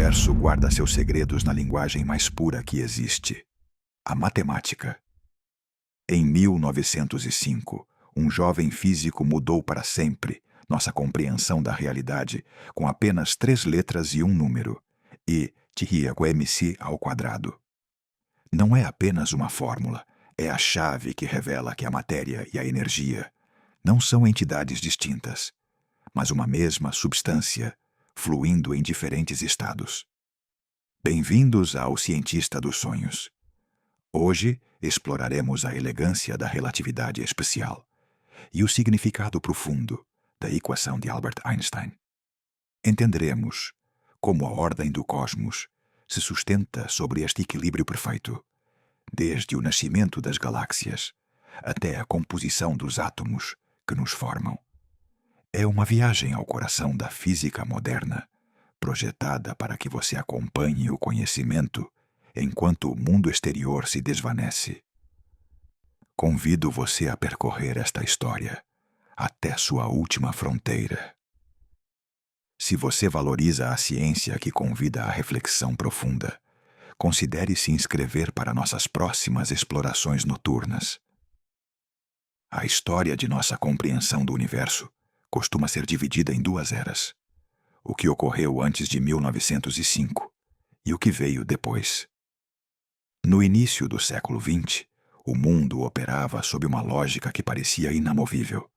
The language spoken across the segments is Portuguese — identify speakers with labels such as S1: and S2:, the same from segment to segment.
S1: universo guarda seus segredos na linguagem mais pura que existe, a matemática. Em 1905, um jovem físico mudou para sempre nossa compreensão da realidade com apenas 3 letras e um número, I/MC². Não é apenas uma fórmula, é a chave que revela que a matéria e a energia não são entidades distintas, mas uma mesma substância, fluindo em diferentes estados. Bem-vindos ao Cientista dos Sonhos. Hoje exploraremos a elegância da relatividade especial e o significado profundo da equação de Albert Einstein. Entenderemos como a ordem do cosmos se sustenta sobre este equilíbrio perfeito, desde o nascimento das galáxias até a composição dos átomos que nos formam. É uma viagem ao coração da física moderna, projetada para que você acompanhe o conhecimento enquanto o mundo exterior se desvanece. Convido você a percorrer esta história até sua última fronteira. Se você valoriza a ciência que convida à reflexão profunda, considere se inscrever para nossas próximas explorações noturnas. A história de nossa compreensão do universo costuma ser dividida em 2 eras: o que ocorreu antes de 1905 e o que veio depois. No início do século XX, o mundo operava sob uma lógica que parecia inamovível.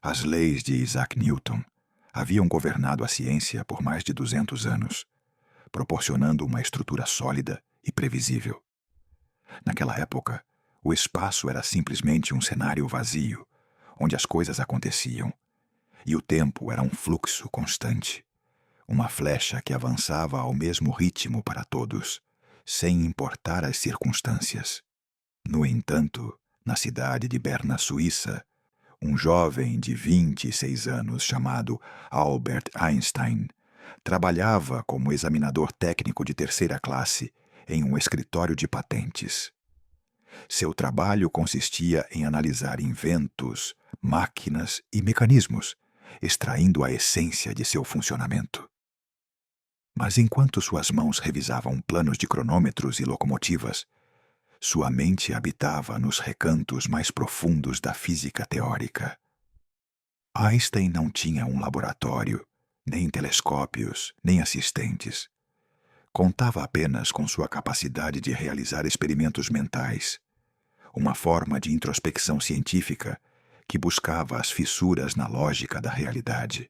S1: As leis de Isaac Newton haviam governado a ciência por mais de 200 anos, proporcionando uma estrutura sólida e previsível. Naquela época, o espaço era simplesmente um cenário vazio, onde as coisas aconteciam, e o tempo era um fluxo constante, uma flecha que avançava ao mesmo ritmo para todos, sem importar as circunstâncias. No entanto, na cidade de Berna, Suíça, um jovem de 26 anos chamado Albert Einstein trabalhava como examinador técnico de 3ª classe em um escritório de patentes. Seu trabalho consistia em analisar inventos, máquinas e mecanismos, extraindo a essência de seu funcionamento. Mas enquanto suas mãos revisavam planos de cronômetros e locomotivas, sua mente habitava nos recantos mais profundos da física teórica. Einstein não tinha um laboratório, nem telescópios, nem assistentes. Contava apenas com sua capacidade de realizar experimentos mentais, uma forma de introspecção científica que buscava as fissuras na lógica da realidade.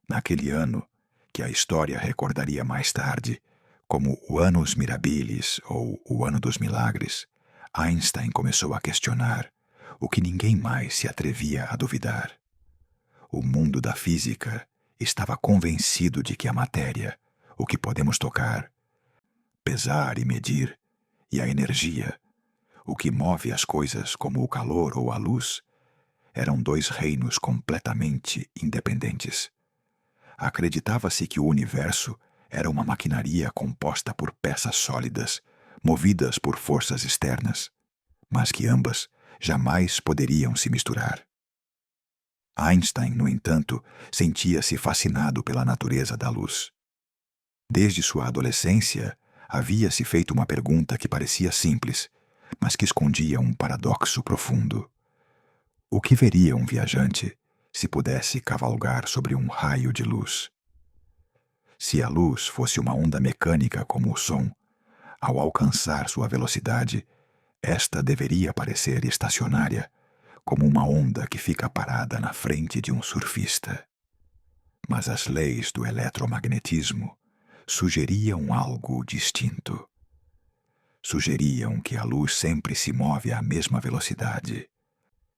S1: Naquele ano, que a história recordaria mais tarde como o Annus Mirabilis ou o Ano dos Milagres, Einstein começou a questionar o que ninguém mais se atrevia a duvidar. O mundo da física estava convencido de que a matéria, o que podemos tocar, pesar e medir, e a energia, o que move as coisas como o calor ou a luz, eram 2 reinos completamente independentes. Acreditava-se que o universo era uma maquinaria composta por peças sólidas, movidas por forças externas, mas que ambas jamais poderiam se misturar. Einstein, no entanto, sentia-se fascinado pela natureza da luz. Desde sua adolescência, havia-se feito uma pergunta que parecia simples, mas que escondia um paradoxo profundo. O que veria um viajante se pudesse cavalgar sobre um raio de luz? Se a luz fosse uma onda mecânica como o som, ao alcançar sua velocidade, esta deveria parecer estacionária, como uma onda que fica parada na frente de um surfista. Mas as leis do eletromagnetismo sugeriam algo distinto. Sugeriam que a luz sempre se move à mesma velocidade,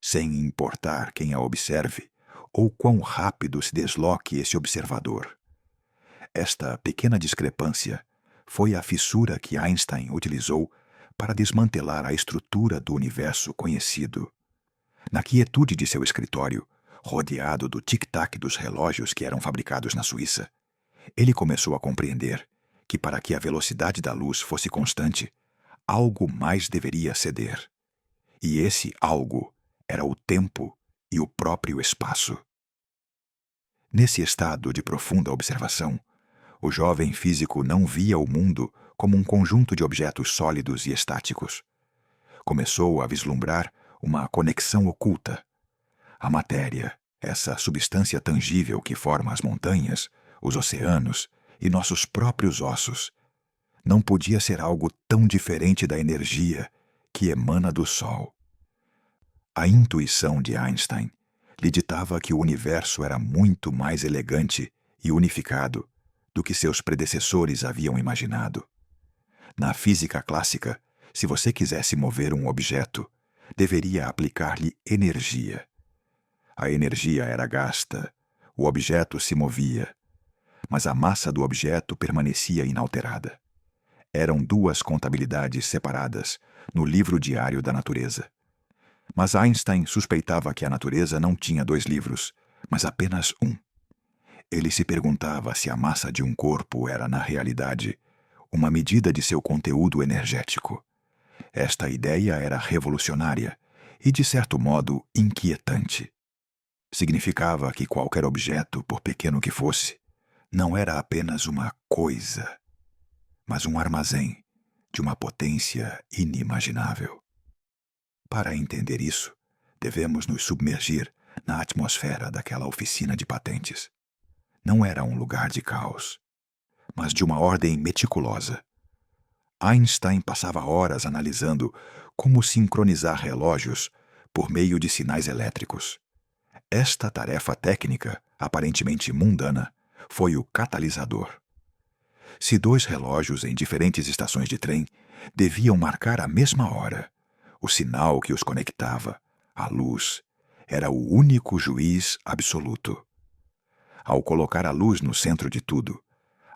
S1: sem importar quem a observe ou quão rápido se desloque esse observador. Esta pequena discrepância foi a fissura que Einstein utilizou para desmantelar a estrutura do universo conhecido. Na quietude de seu escritório, rodeado do tic-tac dos relógios que eram fabricados na Suíça, ele começou a compreender que para que a velocidade da luz fosse constante, algo mais deveria ceder. E esse algo era o tempo e o próprio espaço. Nesse estado de profunda observação, O jovem físico não via o mundo como um conjunto de objetos sólidos e estáticos. Começou a vislumbrar uma conexão oculta. A matéria, essa substância tangível que forma as montanhas, os oceanos e nossos próprios ossos, não podia ser algo tão diferente da energia que emana do Sol. A intuição de Einstein lhe ditava que o universo era muito mais elegante e unificado do que seus predecessores haviam imaginado. Na física clássica, se você quisesse mover um objeto, deveria aplicar-lhe energia. A energia era gasta, o objeto se movia, mas a massa do objeto permanecia inalterada. Eram duas contabilidades separadas no livro diário da natureza. Mas Einstein suspeitava que a natureza não tinha dois livros, mas apenas um. Ele se perguntava se a massa de um corpo era, na realidade, uma medida de seu conteúdo energético. Esta ideia era revolucionária e, de certo modo, inquietante. Significava que qualquer objeto, por pequeno que fosse, não era apenas uma coisa, mas um armazém de uma potência inimaginável. Para entender isso, devemos nos submergir na atmosfera daquela oficina de patentes. Não era um lugar de caos, mas de uma ordem meticulosa. Einstein passava horas analisando como sincronizar relógios por meio de sinais elétricos. Esta tarefa técnica, aparentemente mundana, foi o catalisador. Se dois relógios em diferentes estações de trem deviam marcar a mesma hora, o sinal que os conectava, a luz, era o único juiz absoluto. Ao colocar a luz no centro de tudo,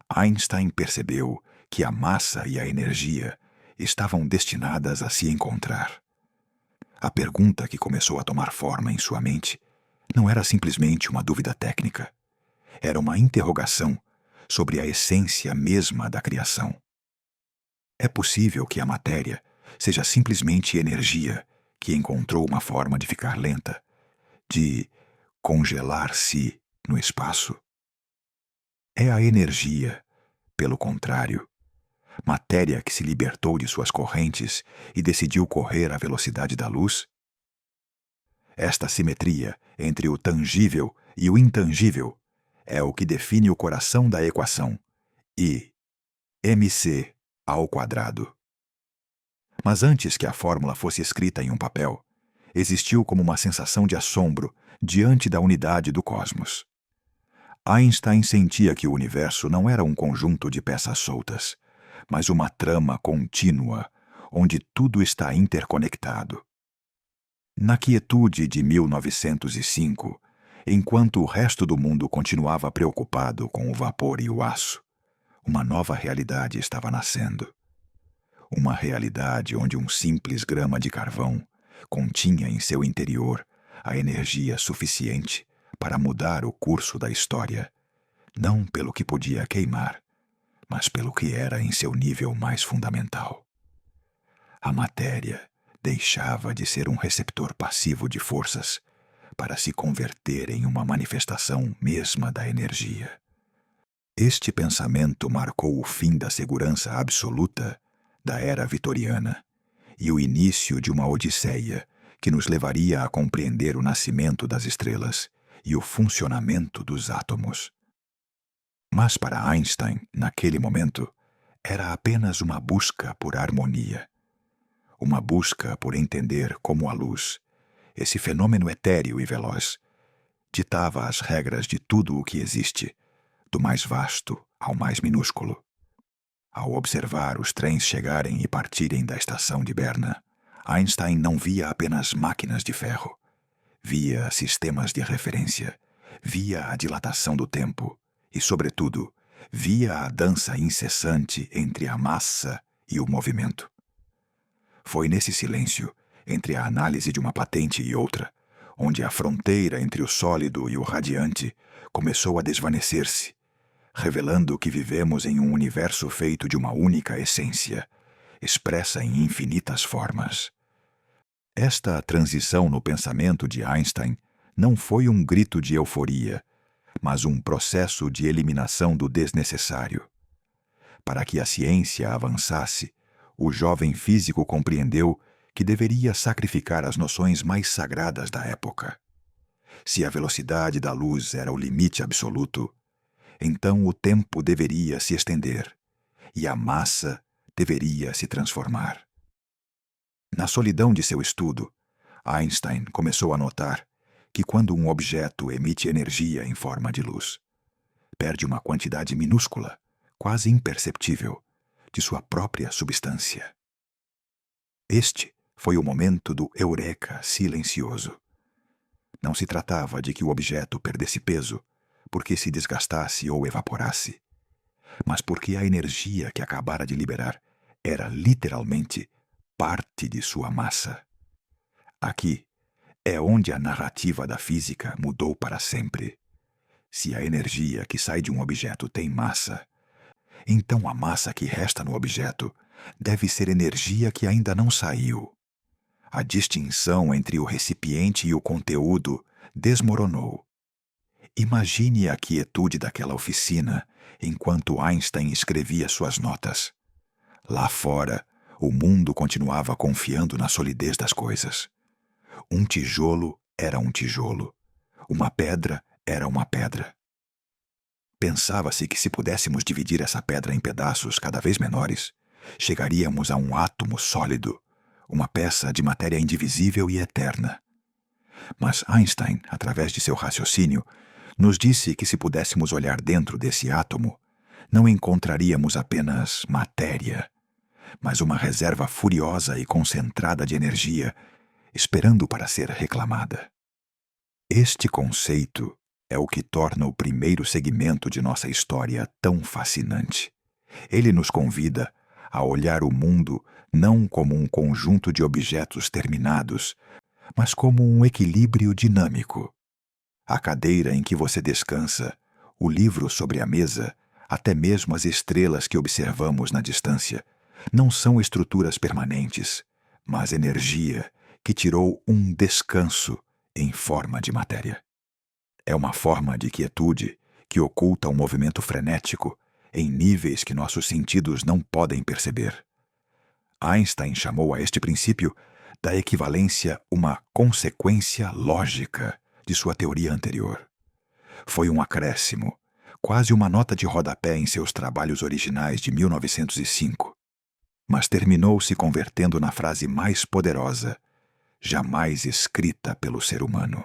S1: Einstein percebeu que a massa e a energia estavam destinadas a se encontrar. A pergunta que começou a tomar forma em sua mente não era simplesmente uma dúvida técnica. Era uma interrogação sobre a essência mesma da criação. É possível que a matéria seja simplesmente energia que encontrou uma forma de ficar lenta, de congelar-se no espaço? É a energia, pelo contrário, matéria que se libertou de suas correntes e decidiu correr à velocidade da luz? Esta simetria entre o tangível e o intangível é o que define o coração da equação I, mc ao quadrado. Mas antes que a fórmula fosse escrita em um papel, existiu como uma sensação de assombro diante da unidade do cosmos. Einstein sentia que o universo não era um conjunto de peças soltas, mas uma trama contínua, onde tudo está interconectado. Na quietude de 1905, enquanto o resto do mundo continuava preocupado com o vapor e o aço, uma nova realidade estava nascendo. Uma realidade onde um simples grama de carvão continha em seu interior a energia suficiente para mudar o curso da história, não pelo que podia queimar, mas pelo que era em seu nível mais fundamental. A matéria deixava de ser um receptor passivo de forças para se converter em uma manifestação mesma da energia. Este pensamento marcou o fim da segurança absoluta da era vitoriana e o início de uma odisseia que nos levaria a compreender o nascimento das estrelas e o funcionamento dos átomos. Mas para Einstein, naquele momento, era apenas uma busca por harmonia. Uma busca por entender como a luz, esse fenômeno etéreo e veloz, ditava as regras de tudo o que existe, do mais vasto ao mais minúsculo. Ao observar os trens chegarem e partirem da estação de Berna, Einstein não via apenas máquinas de ferro. Via sistemas de referência, via a dilatação do tempo e, sobretudo, via a dança incessante entre a massa e o movimento. Foi nesse silêncio, entre a análise de uma patente e outra, onde a fronteira entre o sólido e o radiante começou a desvanecer-se, revelando que vivemos em um universo feito de uma única essência, expressa em infinitas formas. Esta transição no pensamento de Einstein não foi um grito de euforia, mas um processo de eliminação do desnecessário. Para que a ciência avançasse, o jovem físico compreendeu que deveria sacrificar as noções mais sagradas da época. Se a velocidade da luz era o limite absoluto, então o tempo deveria se estender e a massa deveria se transformar. Na solidão de seu estudo, Einstein começou a notar que quando um objeto emite energia em forma de luz, perde uma quantidade minúscula, quase imperceptível, de sua própria substância. Este foi o momento do eureka silencioso. Não se tratava de que o objeto perdesse peso porque se desgastasse ou evaporasse, mas porque a energia que acabara de liberar era literalmente parte de sua massa. Aqui é onde a narrativa da física mudou para sempre. Se a energia que sai de um objeto tem massa, então a massa que resta no objeto deve ser energia que ainda não saiu. A distinção entre o recipiente e o conteúdo desmoronou. Imagine a quietude daquela oficina enquanto Einstein escrevia suas notas. Lá fora, o mundo continuava confiando na solidez das coisas. Um tijolo era um tijolo. Uma pedra era uma pedra. Pensava-se que se pudéssemos dividir essa pedra em pedaços cada vez menores, chegaríamos a um átomo sólido, uma peça de matéria indivisível e eterna. Mas Einstein, através de seu raciocínio, nos disse que se pudéssemos olhar dentro desse átomo, não encontraríamos apenas matéria, mas uma reserva furiosa e concentrada de energia, esperando para ser reclamada. Este conceito é o que torna o primeiro segmento de nossa história tão fascinante. Ele nos convida a olhar o mundo não como um conjunto de objetos terminados, mas como um equilíbrio dinâmico. A cadeira em que você descansa, o livro sobre a mesa, até mesmo as estrelas que observamos na distância, não são estruturas permanentes, mas energia que tirou um descanso em forma de matéria. É uma forma de quietude que oculta um movimento frenético em níveis que nossos sentidos não podem perceber. Einstein chamou a este princípio da equivalência uma consequência lógica de sua teoria anterior. Foi um acréscimo, quase uma nota de rodapé em seus trabalhos originais de 1905, mas terminou se convertendo na frase mais poderosa jamais escrita pelo ser humano.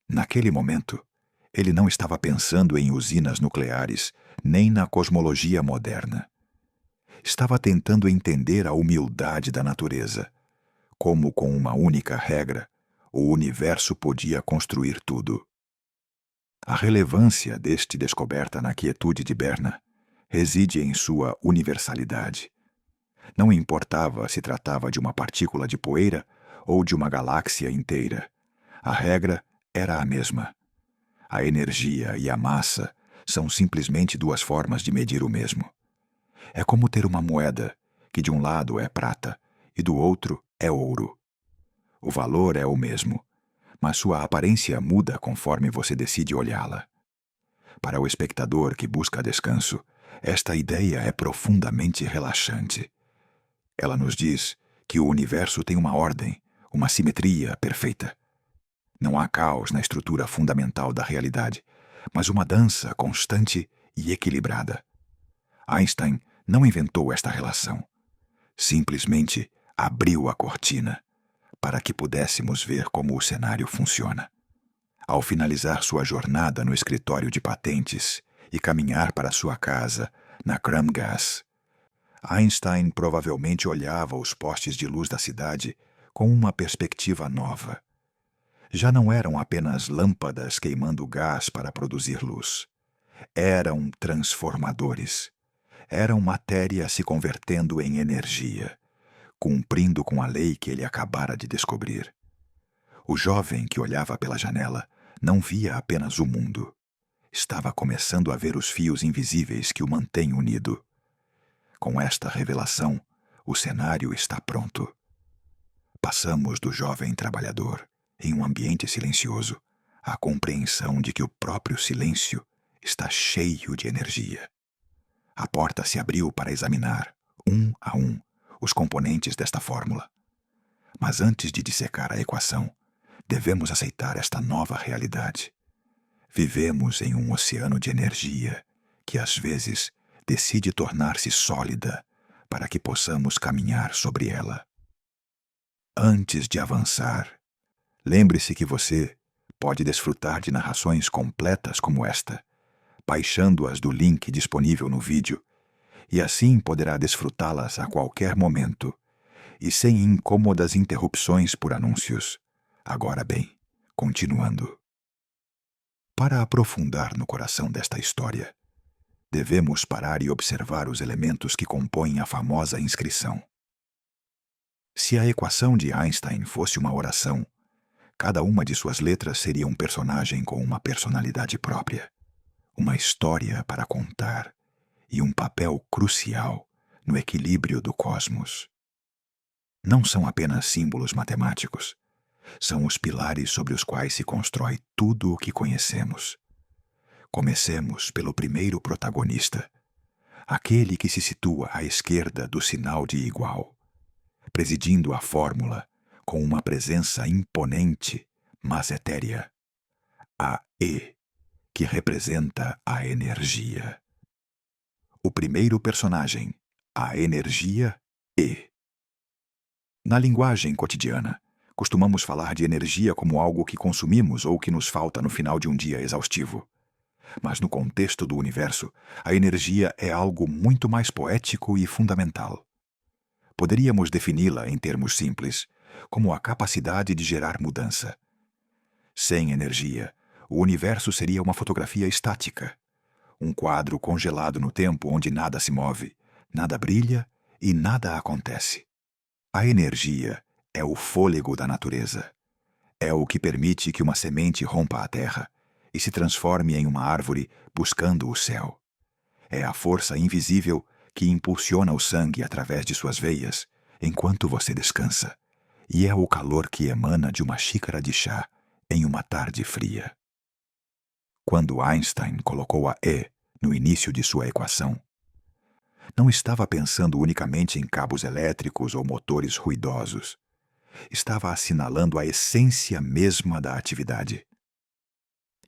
S1: Naquele momento, ele não estava pensando em usinas nucleares nem na cosmologia moderna. Estava tentando entender a humildade da natureza, como com uma única regra, o universo podia construir tudo. A relevância deste descoberta na quietude de Berna reside em sua universalidade. Não importava se tratava de uma partícula de poeira ou de uma galáxia inteira. A regra era a mesma. A energia e a massa são simplesmente duas formas de medir o mesmo. É como ter uma moeda, que de um lado é prata e do outro é ouro. O valor é o mesmo, mas sua aparência muda conforme você decide olhá-la. Para o espectador que busca descanso, esta ideia é profundamente relaxante. Ela nos diz que o universo tem uma ordem, uma simetria perfeita. Não há caos na estrutura fundamental da realidade, mas uma dança constante e equilibrada. Einstein não inventou esta relação. Simplesmente abriu a cortina para que pudéssemos ver como o cenário funciona. Ao finalizar sua jornada no escritório de patentes e caminhar para sua casa, na Kramgas, Einstein provavelmente olhava os postes de luz da cidade com uma perspectiva nova. Já não eram apenas lâmpadas queimando gás para produzir luz. Eram transformadores. Eram matéria se convertendo em energia, cumprindo com a lei que ele acabara de descobrir. O jovem que olhava pela janela não via apenas o mundo. Estava começando a ver os fios invisíveis que o mantêm unido. Com esta revelação, o cenário está pronto. Passamos do jovem trabalhador, em um ambiente silencioso, a compreensão de que o próprio silêncio está cheio de energia. A porta se abriu para examinar, um a um, os componentes desta fórmula. Mas antes de dissecar a equação, devemos aceitar esta nova realidade. Vivemos em um oceano de energia que, às vezes, decide tornar-se sólida para que possamos caminhar sobre ela. Antes de avançar, lembre-se que você pode desfrutar de narrações completas como esta, baixando-as do link disponível no vídeo, e assim poderá desfrutá-las a qualquer momento, e sem incômodas interrupções por anúncios. Agora bem, continuando. Para aprofundar no coração desta história, devemos parar e observar os elementos que compõem a famosa inscrição. Se a equação de Einstein fosse uma oração, cada uma de suas letras seria um personagem com uma personalidade própria, uma história para contar e um papel crucial no equilíbrio do cosmos. Não são apenas símbolos matemáticos, são os pilares sobre os quais se constrói tudo o que conhecemos. Comecemos pelo primeiro protagonista, aquele que se situa à esquerda do sinal de igual, presidindo a fórmula com uma presença imponente, mas etérea, a E, que representa a energia. O primeiro personagem, a energia E. Na linguagem cotidiana, costumamos falar de energia como algo que consumimos ou que nos falta no final de um dia exaustivo. Mas no contexto do universo, a energia é algo muito mais poético e fundamental. Poderíamos defini-la em termos simples, como a capacidade de gerar mudança. Sem energia, o universo seria uma fotografia estática, um quadro congelado no tempo onde nada se move, nada brilha e nada acontece. A energia é o fôlego da natureza. É o que permite que uma semente rompa a terra e se transforme em uma árvore buscando o céu. É a força invisível que impulsiona o sangue através de suas veias enquanto você descansa, e é o calor que emana de uma xícara de chá em uma tarde fria. Quando Einstein colocou a E no início de sua equação, não estava pensando unicamente em cabos elétricos ou motores ruidosos. Estava assinalando a essência mesma da atividade.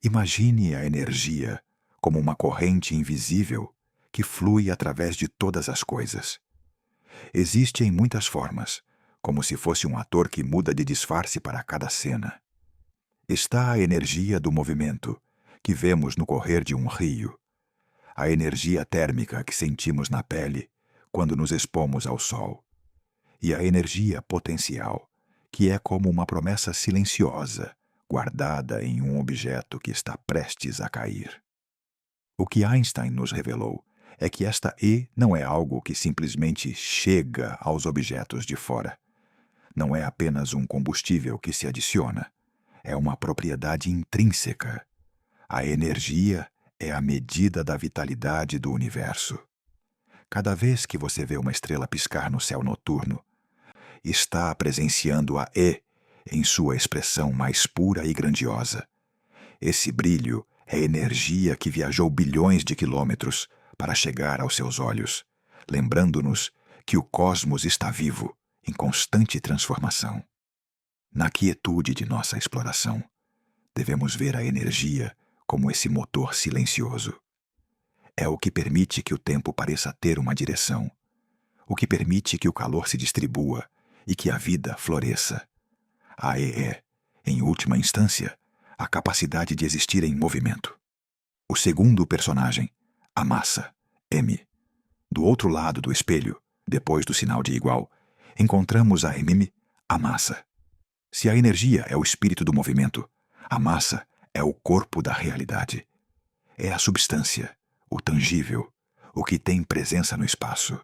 S1: Imagine a energia como uma corrente invisível que flui através de todas as coisas. Existe em muitas formas, como se fosse um ator que muda de disfarce para cada cena. Está a energia do movimento, que vemos no correr de um rio, a energia térmica que sentimos na pele quando nos expomos ao sol, e a energia potencial, que é como uma promessa silenciosa, guardada em um objeto que está prestes a cair. O que Einstein nos revelou é que esta E não é algo que simplesmente chega aos objetos de fora. Não é apenas um combustível que se adiciona. É uma propriedade intrínseca. A energia é a medida da vitalidade do universo. Cada vez que você vê uma estrela piscar no céu noturno, está presenciando a E em sua expressão mais pura e grandiosa. Esse brilho é energia que viajou bilhões de quilômetros para chegar aos seus olhos, lembrando-nos que o cosmos está vivo, em constante transformação. Na quietude de nossa exploração, devemos ver a energia como esse motor silencioso. É o que permite que o tempo pareça ter uma direção, o que permite que o calor se distribua e que a vida floresça. A E é, em última instância, a capacidade de existir em movimento. O segundo personagem, a massa, M. Do outro lado do espelho, depois do sinal de igual, encontramos a M, a massa. Se a energia é o espírito do movimento, a massa é o corpo da realidade. É a substância, o tangível, o que tem presença no espaço.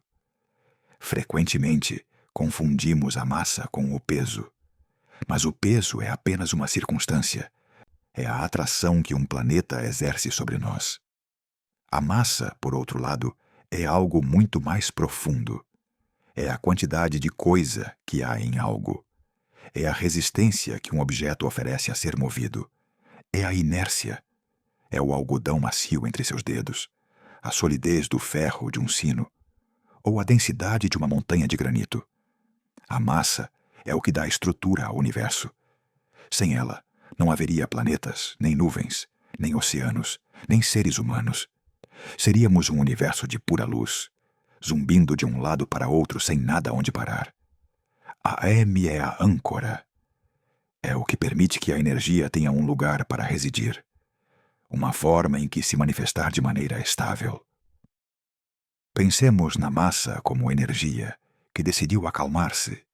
S1: Frequentemente, confundimos a massa com o peso. Mas o peso é apenas uma circunstância. É a atração que um planeta exerce sobre nós. A massa, por outro lado, é algo muito mais profundo. É a quantidade de coisa que há em algo. É a resistência que um objeto oferece a ser movido. É a inércia. É o algodão macio entre seus dedos, a solidez do ferro de um sino, ou a densidade de uma montanha de granito. A massa é o que dá estrutura ao universo. Sem ela, não haveria planetas, nem nuvens, nem oceanos, nem seres humanos. Seríamos um universo de pura luz, zumbindo de um lado para outro sem nada onde parar. A M é a âncora. É o que permite que a energia tenha um lugar para residir, uma forma em que se manifestar de maneira estável. Pensemos na massa como energia que decidiu acalmar-se,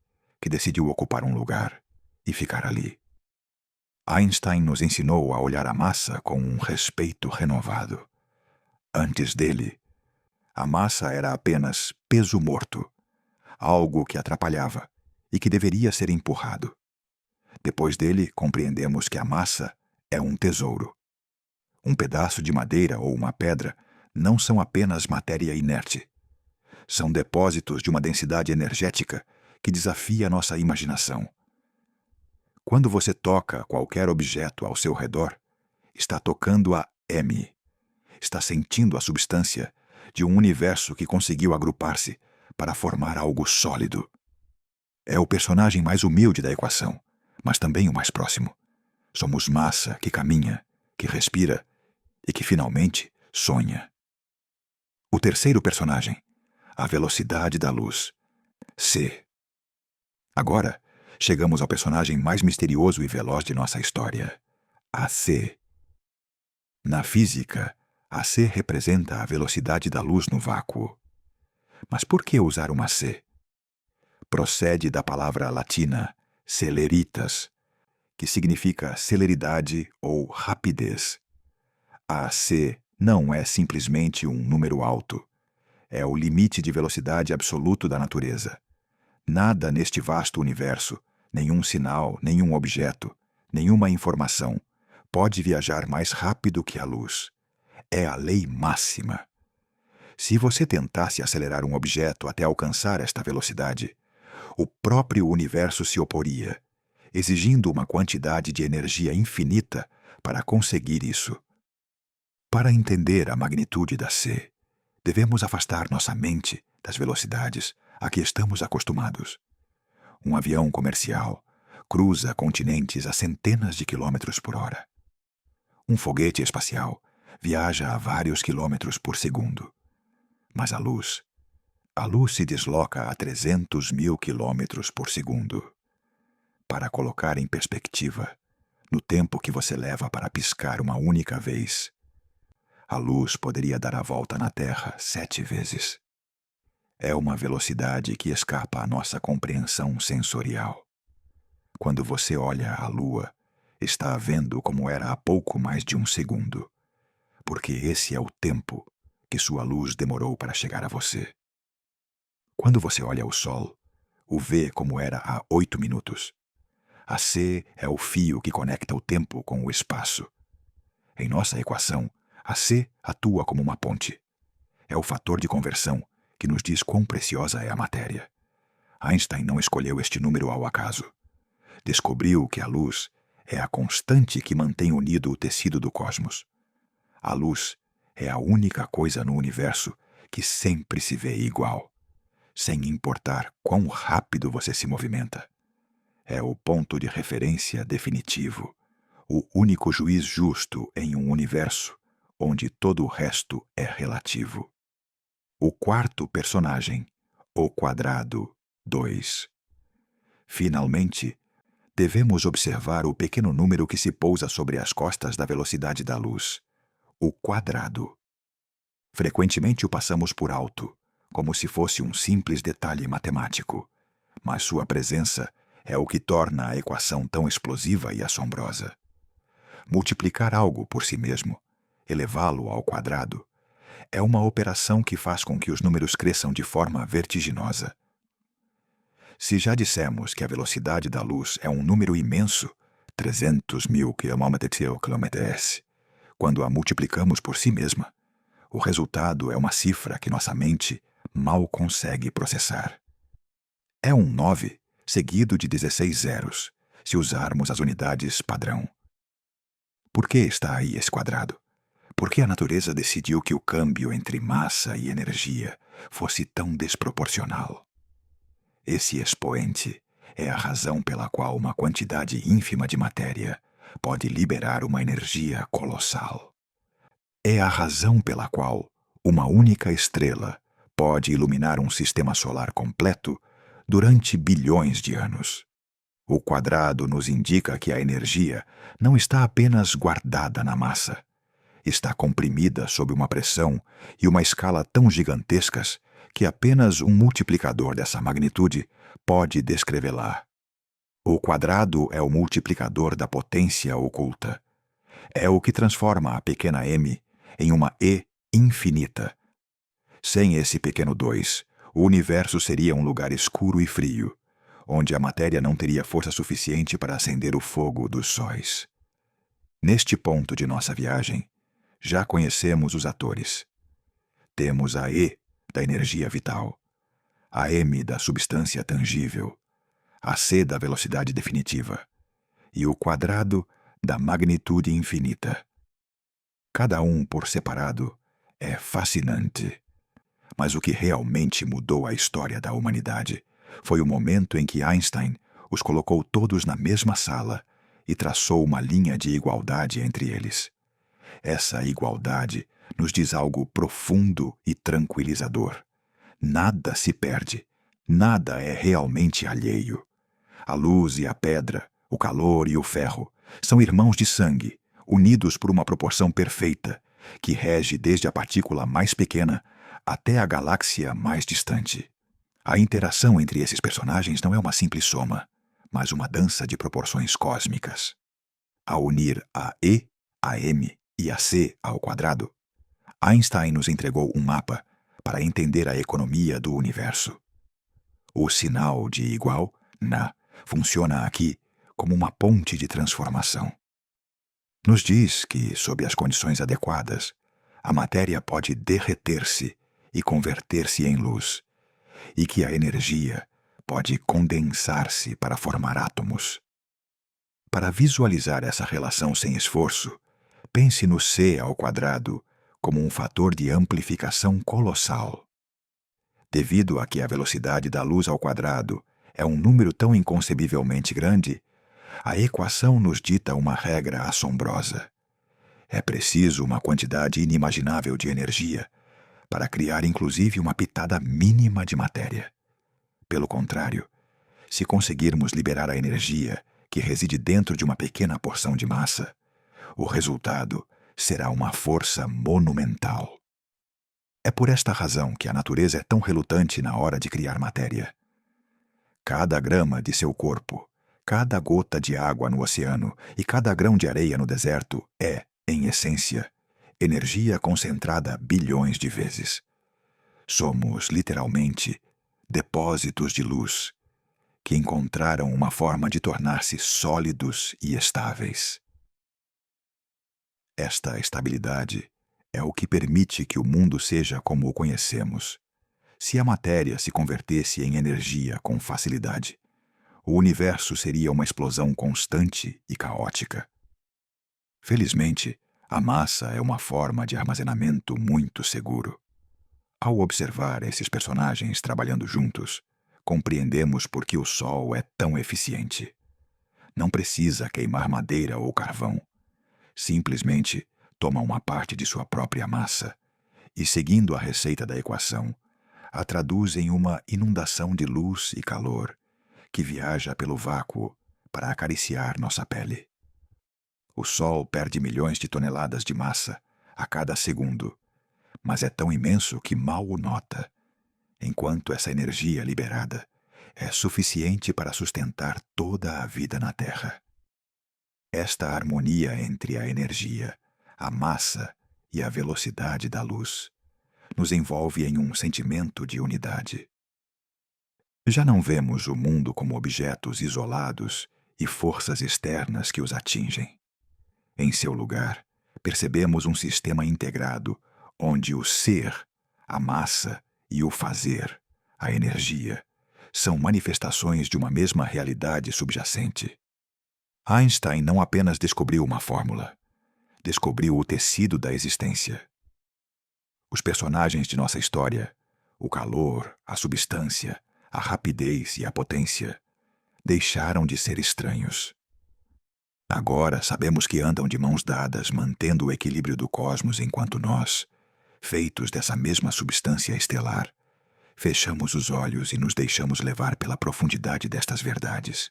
S1: que decidiu ocupar um lugar e ficar ali. Einstein nos ensinou a olhar a massa com um respeito renovado. Antes dele, a massa era apenas peso morto, algo que atrapalhava e que deveria ser empurrado. Depois dele, compreendemos que a massa é um tesouro. Um pedaço de madeira ou uma pedra não são apenas matéria inerte. São depósitos de uma densidade energética que desafia nossa imaginação. Quando você toca qualquer objeto ao seu redor, está tocando a M. Está sentindo a substância de um universo que conseguiu agrupar-se para formar algo sólido. É o personagem mais humilde da equação, mas também o mais próximo. Somos massa que caminha, que respira e que finalmente sonha. O terceiro personagem, a velocidade da luz, C. Agora, chegamos ao personagem mais misterioso e veloz de nossa história, a C. Na física, a C representa a velocidade da luz no vácuo. Mas por que usar uma C? Procede da palavra latina celeritas, que significa celeridade ou rapidez. A C não é simplesmente um número alto. É o limite de velocidade absoluto da natureza. Nada neste vasto universo, nenhum sinal, nenhum objeto, nenhuma informação, pode viajar mais rápido que a luz. É a lei máxima. Se você tentasse acelerar um objeto até alcançar esta velocidade, o próprio universo se oporia, exigindo uma quantidade de energia infinita para conseguir isso. Para entender a magnitude da C, devemos afastar nossa mente das velocidades a que estamos acostumados. Um avião comercial cruza continentes a centenas de quilômetros por hora. Um foguete espacial viaja a vários quilômetros por segundo. Mas a luz se desloca a 300 mil quilômetros por segundo. Para colocar em perspectiva, no tempo que você leva para piscar uma única vez, a luz poderia dar a volta na Terra 7 vezes. É uma velocidade que escapa à nossa compreensão sensorial. Quando você olha a Lua, está vendo como era há pouco mais de um segundo, porque esse é o tempo que sua luz demorou para chegar a você. Quando você olha o Sol, o vê como era há 8 minutos. A C é o fio que conecta o tempo com o espaço. Em nossa equação, a C atua como uma ponte. É o fator de conversão que nos diz quão preciosa é a matéria. Einstein não escolheu este número ao acaso. Descobriu que a luz é a constante que mantém unido o tecido do cosmos. A luz é a única coisa no universo que sempre se vê igual, sem importar quão rápido você se movimenta. É o ponto de referência definitivo, o único juiz justo em um universo onde todo o resto é relativo. O quarto personagem, o quadrado 2. Finalmente, devemos observar o pequeno número que se pousa sobre as costas da velocidade da luz, o quadrado. Frequentemente o passamos por alto, como se fosse um simples detalhe matemático, mas sua presença é o que torna a equação tão explosiva e assombrosa. Multiplicar algo por si mesmo, elevá-lo ao quadrado, é uma operação que faz com que os números cresçam de forma vertiginosa. Se já dissemos que a velocidade da luz é um número imenso, 300 mil km/s, quando a multiplicamos por si mesma, o resultado é uma cifra que nossa mente mal consegue processar. É um 9 seguido de 16 zeros, se usarmos as unidades padrão. Por que está aí esse quadrado? Por que a natureza decidiu que o câmbio entre massa e energia fosse tão desproporcional? Esse expoente é a razão pela qual uma quantidade ínfima de matéria pode liberar uma energia colossal. É a razão pela qual uma única estrela pode iluminar um sistema solar completo durante bilhões de anos. O quadrado nos indica que a energia não está apenas guardada na massa, está comprimida sob uma pressão e uma escala tão gigantescas que apenas um multiplicador dessa magnitude pode descrevê-la. O quadrado é o multiplicador da potência oculta. É o que transforma a pequena m em uma E infinita. Sem esse pequeno 2, o universo seria um lugar escuro e frio, onde a matéria não teria força suficiente para acender o fogo dos sóis. Neste ponto de nossa viagem, já conhecemos os atores. Temos a E da energia vital, a M da substância tangível, a C da velocidade definitiva e o quadrado da magnitude infinita. Cada um por separado é fascinante. Mas o que realmente mudou a história da humanidade foi o momento em que Einstein os colocou todos na mesma sala e traçou uma linha de igualdade entre eles. Essa igualdade nos diz algo profundo e tranquilizador. Nada se perde, nada é realmente alheio. A luz e a pedra, o calor e o ferro são irmãos de sangue, unidos por uma proporção perfeita, que rege desde a partícula mais pequena até a galáxia mais distante. A interação entre esses personagens não é uma simples soma, mas uma dança de proporções cósmicas. Ao unir a E, a M e a C ao quadrado, Einstein nos entregou um mapa para entender a economia do universo. O sinal de igual, na, funciona aqui como uma ponte de transformação. Nos diz que, sob as condições adequadas, a matéria pode derreter-se e converter-se em luz, e que a energia pode condensar-se para formar átomos. Para visualizar essa relação sem esforço, pense no C ao quadrado como um fator de amplificação colossal. Devido a que a velocidade da luz ao quadrado é um número tão inconcebivelmente grande, a equação nos dita uma regra assombrosa. É preciso uma quantidade inimaginável de energia para criar inclusive uma pitada mínima de matéria. Pelo contrário, se conseguirmos liberar a energia que reside dentro de uma pequena porção de massa, o resultado será uma força monumental. É por esta razão que a natureza é tão relutante na hora de criar matéria. Cada grama de seu corpo, cada gota de água no oceano e cada grão de areia no deserto é, em essência, energia concentrada bilhões de vezes. Somos, literalmente, depósitos de luz que encontraram uma forma de tornar-se sólidos e estáveis. Esta estabilidade é o que permite que o mundo seja como o conhecemos. Se a matéria se convertesse em energia com facilidade, o universo seria uma explosão constante e caótica. Felizmente, a massa é uma forma de armazenamento muito seguro. Ao observar esses personagens trabalhando juntos, compreendemos por que o Sol é tão eficiente. Não precisa queimar madeira ou carvão. Simplesmente toma uma parte de sua própria massa e, seguindo a receita da equação, a traduz em uma inundação de luz e calor que viaja pelo vácuo para acariciar nossa pele. O Sol perde milhões de toneladas de massa a cada segundo, mas é tão imenso que mal o nota, enquanto essa energia liberada é suficiente para sustentar toda a vida na Terra. Esta harmonia entre a energia, a massa e a velocidade da luz nos envolve em um sentimento de unidade. Já não vemos o mundo como objetos isolados e forças externas que os atingem. Em seu lugar, percebemos um sistema integrado onde o ser, a massa e o fazer, a energia, são manifestações de uma mesma realidade subjacente. Einstein não apenas descobriu uma fórmula, descobriu o tecido da existência. Os personagens de nossa história, o calor, a substância, a rapidez e a potência, deixaram de ser estranhos. Agora sabemos que andam de mãos dadas, mantendo o equilíbrio do cosmos, enquanto nós, feitos dessa mesma substância estelar, fechamos os olhos e nos deixamos levar pela profundidade destas verdades.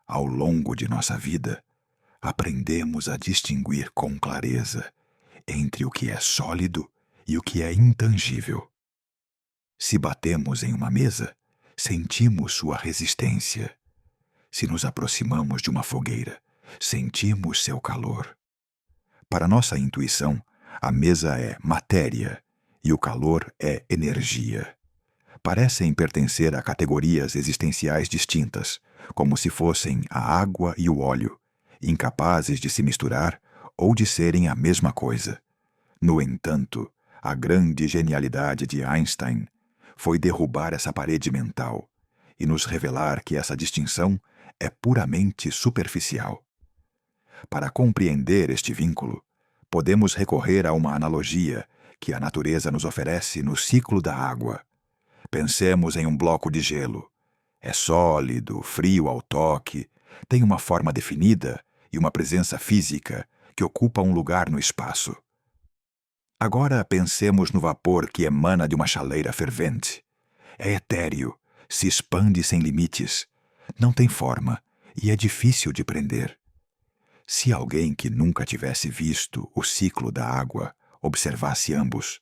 S1: Ao longo de nossa vida, aprendemos a distinguir com clareza entre o que é sólido e o que é intangível. Se batemos em uma mesa, sentimos sua resistência. Se nos aproximamos de uma fogueira, sentimos seu calor. Para nossa intuição, a mesa é matéria e o calor é energia. Parecem pertencer a categorias existenciais distintas, como se fossem a água e o óleo, incapazes de se misturar ou de serem a mesma coisa. No entanto, a grande genialidade de Einstein foi derrubar essa parede mental e nos revelar que essa distinção é puramente superficial. Para compreender este vínculo, podemos recorrer a uma analogia que a natureza nos oferece no ciclo da água. Pensemos em um bloco de gelo. É sólido, frio ao toque, tem uma forma definida e uma presença física que ocupa um lugar no espaço. Agora pensemos no vapor que emana de uma chaleira fervente. É etéreo, se expande sem limites, não tem forma e é difícil de prender. Se alguém que nunca tivesse visto o ciclo da água observasse ambos,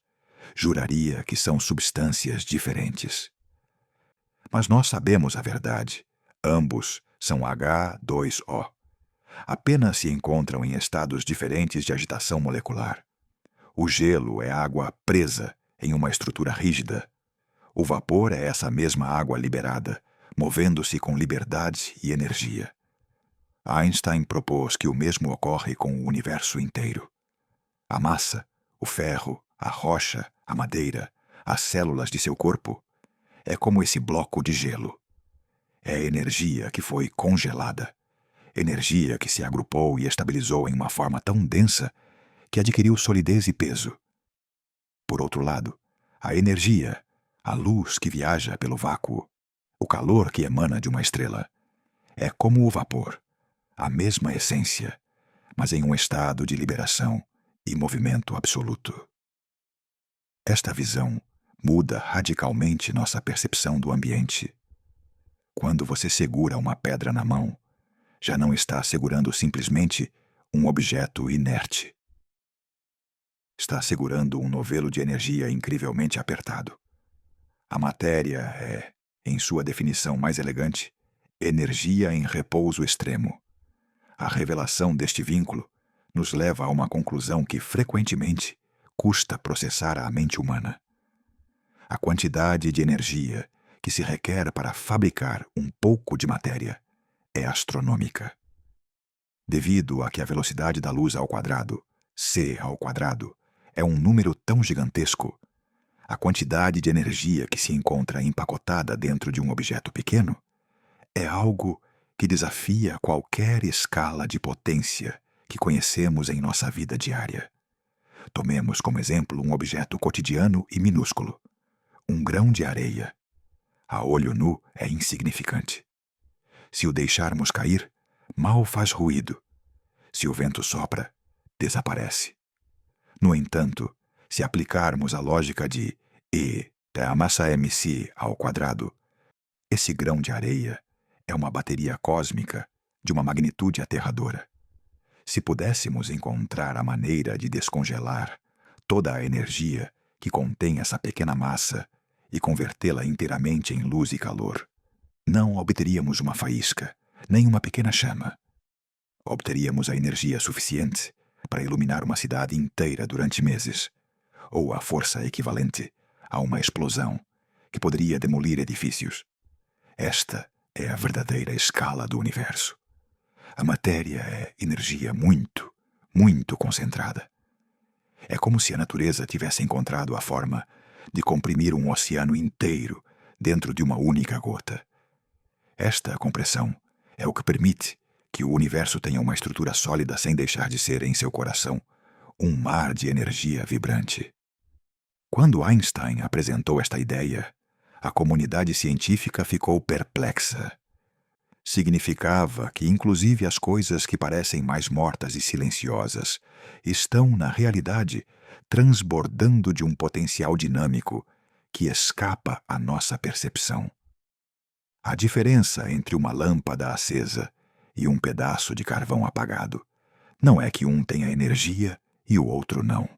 S1: juraria que são substâncias diferentes. Mas nós sabemos a verdade. Ambos são H2O. Apenas se encontram em estados diferentes de agitação molecular. O gelo é água presa em uma estrutura rígida. O vapor é essa mesma água liberada, movendo-se com liberdade e energia. Einstein propôs que o mesmo ocorre com o universo inteiro. A massa, o ferro, a rocha, a madeira, as células de seu corpo, é como esse bloco de gelo. É energia que foi congelada, energia que se agrupou e estabilizou em uma forma tão densa que adquiriu solidez e peso. Por outro lado, a energia, a luz que viaja pelo vácuo, o calor que emana de uma estrela, é como o vapor, a mesma essência, mas em um estado de liberação e movimento absoluto. Esta visão muda radicalmente nossa percepção do ambiente. Quando você segura uma pedra na mão, já não está segurando simplesmente um objeto inerte. Está segurando um novelo de energia incrivelmente apertado. A matéria é, em sua definição mais elegante, energia em repouso extremo. A revelação deste vínculo nos leva a uma conclusão que frequentemente custa processar à mente humana. A quantidade de energia que se requer para fabricar um pouco de matéria é astronômica. Devido a que a velocidade da luz ao quadrado, c ao quadrado, é um número tão gigantesco, a quantidade de energia que se encontra empacotada dentro de um objeto pequeno é algo que desafia qualquer escala de potência que conhecemos em nossa vida diária. Tomemos como exemplo um objeto cotidiano e minúsculo, um grão de areia. A olho nu é insignificante. Se o deixarmos cair, mal faz ruído. Se o vento sopra, desaparece. No entanto, se aplicarmos a lógica de E da massa mc ao quadrado, esse grão de areia é uma bateria cósmica de uma magnitude aterradora. Se pudéssemos encontrar a maneira de descongelar toda a energia que contém essa pequena massa e convertê-la inteiramente em luz e calor, não obteríamos uma faísca, nem uma pequena chama. Obteríamos a energia suficiente para iluminar uma cidade inteira durante meses, ou a força equivalente a uma explosão que poderia demolir edifícios. Esta é a verdadeira escala do universo. A matéria é energia muito, muito concentrada. É como se a natureza tivesse encontrado a forma de comprimir um oceano inteiro dentro de uma única gota. Esta compressão é o que permite que o universo tenha uma estrutura sólida sem deixar de ser, em seu coração, um mar de energia vibrante. Quando Einstein apresentou esta ideia, a comunidade científica ficou perplexa. Significava que, inclusive, as coisas que parecem mais mortas e silenciosas estão, na realidade, transbordando de um potencial dinâmico que escapa à nossa percepção. A diferença entre uma lâmpada acesa e um pedaço de carvão apagado não é que um tenha energia e o outro não.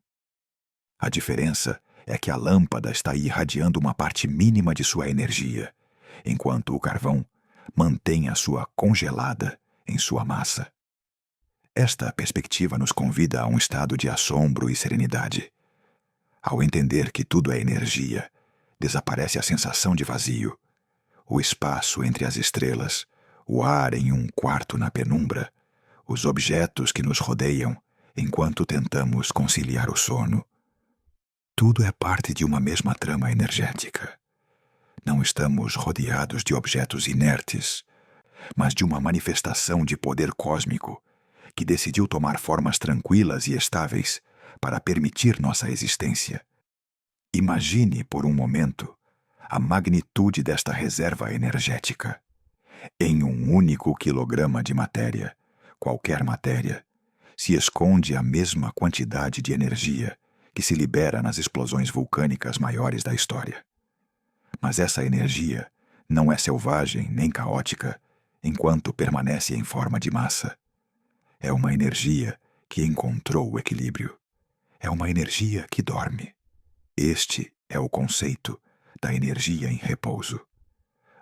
S1: A diferença é que a lâmpada está irradiando uma parte mínima de sua energia, enquanto o carvão mantém a sua congelada em sua massa. Esta perspectiva nos convida a um estado de assombro e serenidade. Ao entender que tudo é energia, desaparece a sensação de vazio. O espaço entre as estrelas, o ar em um quarto na penumbra, os objetos que nos rodeiam enquanto tentamos conciliar o sono. Tudo é parte de uma mesma trama energética. Não estamos rodeados de objetos inertes, mas de uma manifestação de poder cósmico que decidiu tomar formas tranquilas e estáveis para permitir nossa existência. Imagine por um momento a magnitude desta reserva energética. Em um único quilograma de matéria, qualquer matéria, se esconde a mesma quantidade de energia que se libera nas explosões vulcânicas maiores da história. Mas essa energia não é selvagem nem caótica enquanto permanece em forma de massa. É uma energia que encontrou o equilíbrio. É uma energia que dorme. Este é o conceito da energia em repouso.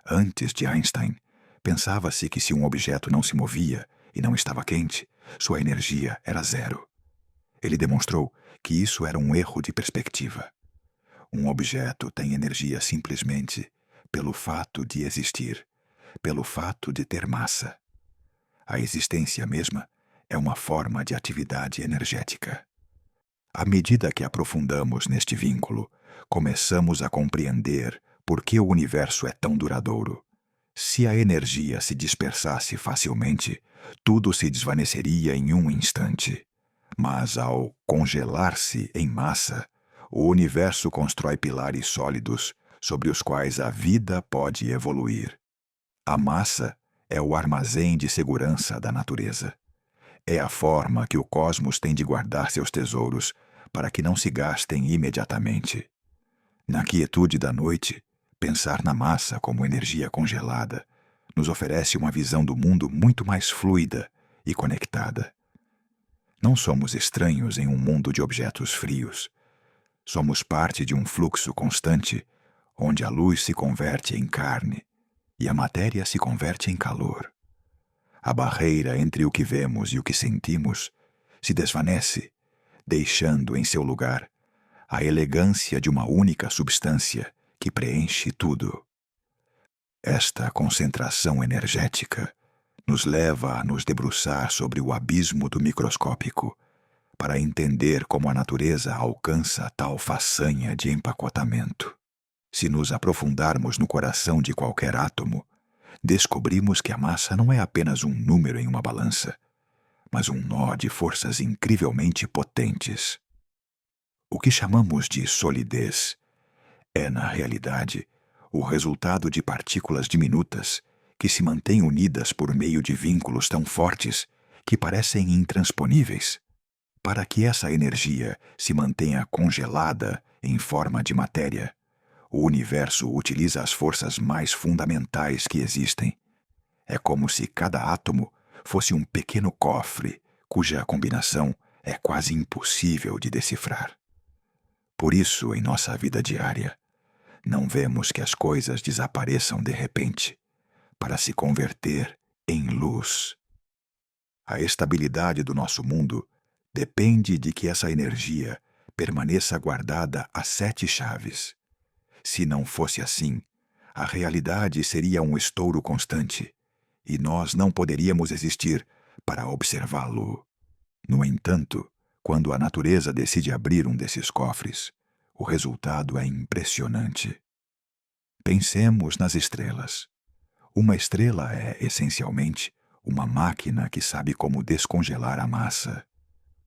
S1: Antes de Einstein, pensava-se que se um objeto não se movia e não estava quente, sua energia era zero. Ele demonstrou que isso era um erro de perspectiva. Um objeto tem energia simplesmente pelo fato de existir, pelo fato de ter massa. A existência mesma é uma forma de atividade energética. À medida que aprofundamos neste vínculo, começamos a compreender por que o universo é tão duradouro. Se a energia se dispersasse facilmente, tudo se desvaneceria em um instante. Mas ao congelar-se em massa, o universo constrói pilares sólidos sobre os quais a vida pode evoluir. A massa é o armazém de segurança da natureza. É a forma que o cosmos tem de guardar seus tesouros para que não se gastem imediatamente. Na quietude da noite, pensar na massa como energia congelada nos oferece uma visão do mundo muito mais fluida e conectada. Não somos estranhos em um mundo de objetos frios. Somos parte de um fluxo constante, onde a luz se converte em carne e a matéria se converte em calor. A barreira entre o que vemos e o que sentimos se desvanece, deixando em seu lugar a elegância de uma única substância que preenche tudo. Esta concentração energética nos leva a nos debruçar sobre o abismo do microscópico para entender como a natureza alcança tal façanha de empacotamento. Se nos aprofundarmos no coração de qualquer átomo, descobrimos que a massa não é apenas um número em uma balança, mas um nó de forças incrivelmente potentes. O que chamamos de solidez é, na realidade, o resultado de partículas diminutas que se mantêm unidas por meio de vínculos tão fortes que parecem intransponíveis. Para que essa energia se mantenha congelada em forma de matéria, o universo utiliza as forças mais fundamentais que existem. É como se cada átomo fosse um pequeno cofre cuja combinação é quase impossível de decifrar. Por isso, em nossa vida diária, não vemos que as coisas desapareçam de repente para se converter em luz. A estabilidade do nosso mundo depende de que essa energia permaneça guardada a 7 chaves. Se não fosse assim, a realidade seria um estouro constante e nós não poderíamos existir para observá-lo. No entanto, quando a natureza decide abrir um desses cofres, o resultado é impressionante. Pensemos nas estrelas. Uma estrela é, essencialmente, uma máquina que sabe como descongelar a massa.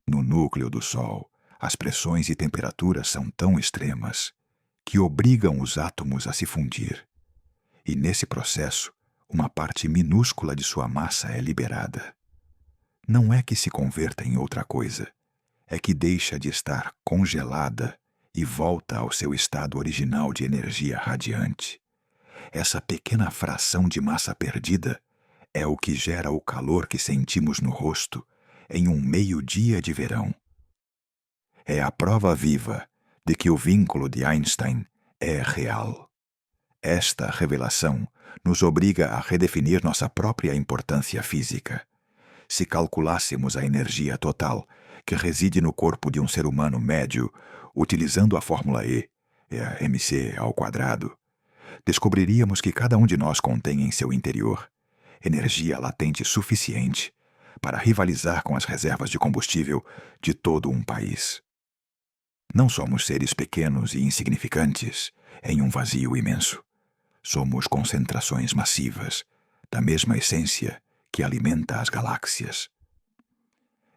S1: No núcleo do Sol, as pressões e temperaturas são tão extremas que obrigam os átomos a se fundir. E nesse processo, uma parte minúscula de sua massa é liberada. Não é que se converta em outra coisa, é que deixa de estar congelada e volta ao seu estado original de energia radiante. Essa pequena fração de massa perdida é o que gera o calor que sentimos no rosto em um meio-dia de verão. É a prova viva de que o vínculo de Einstein é real. Esta revelação nos obriga a redefinir nossa própria importância física. Se calculássemos a energia total que reside no corpo de um ser humano médio, utilizando a fórmula E, a mc², descobriríamos que cada um de nós contém em seu interior energia latente suficiente para rivalizar com as reservas de combustível de todo um país. Não somos seres pequenos e insignificantes em um vazio imenso. Somos concentrações massivas da mesma essência que alimenta as galáxias.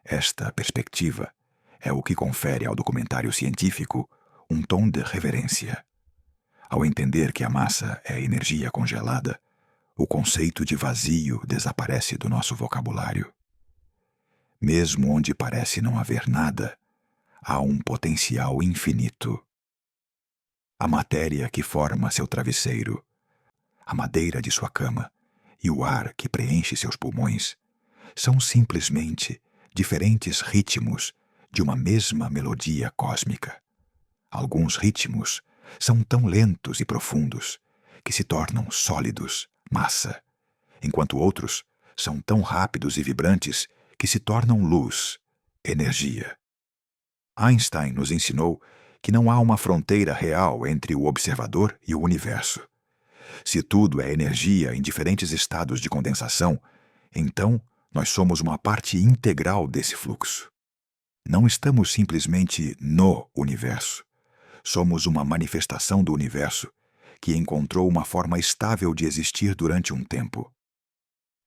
S1: Esta perspectiva é o que confere ao documentário científico um tom de reverência. Ao entender que a massa é energia congelada, o conceito de vazio desaparece do nosso vocabulário. Mesmo onde parece não haver nada, há um potencial infinito. A matéria que forma seu travesseiro, a madeira de sua cama e o ar que preenche seus pulmões são simplesmente diferentes ritmos de uma mesma melodia cósmica. Alguns ritmos são tão lentos e profundos que se tornam sólidos, massa, enquanto outros são tão rápidos e vibrantes que se tornam luz, energia. Einstein nos ensinou que não há uma fronteira real entre o observador e o universo. Se tudo é energia em diferentes estados de condensação, então nós somos uma parte integral desse fluxo. Não estamos simplesmente no universo. Somos uma manifestação do universo que encontrou uma forma estável de existir durante um tempo.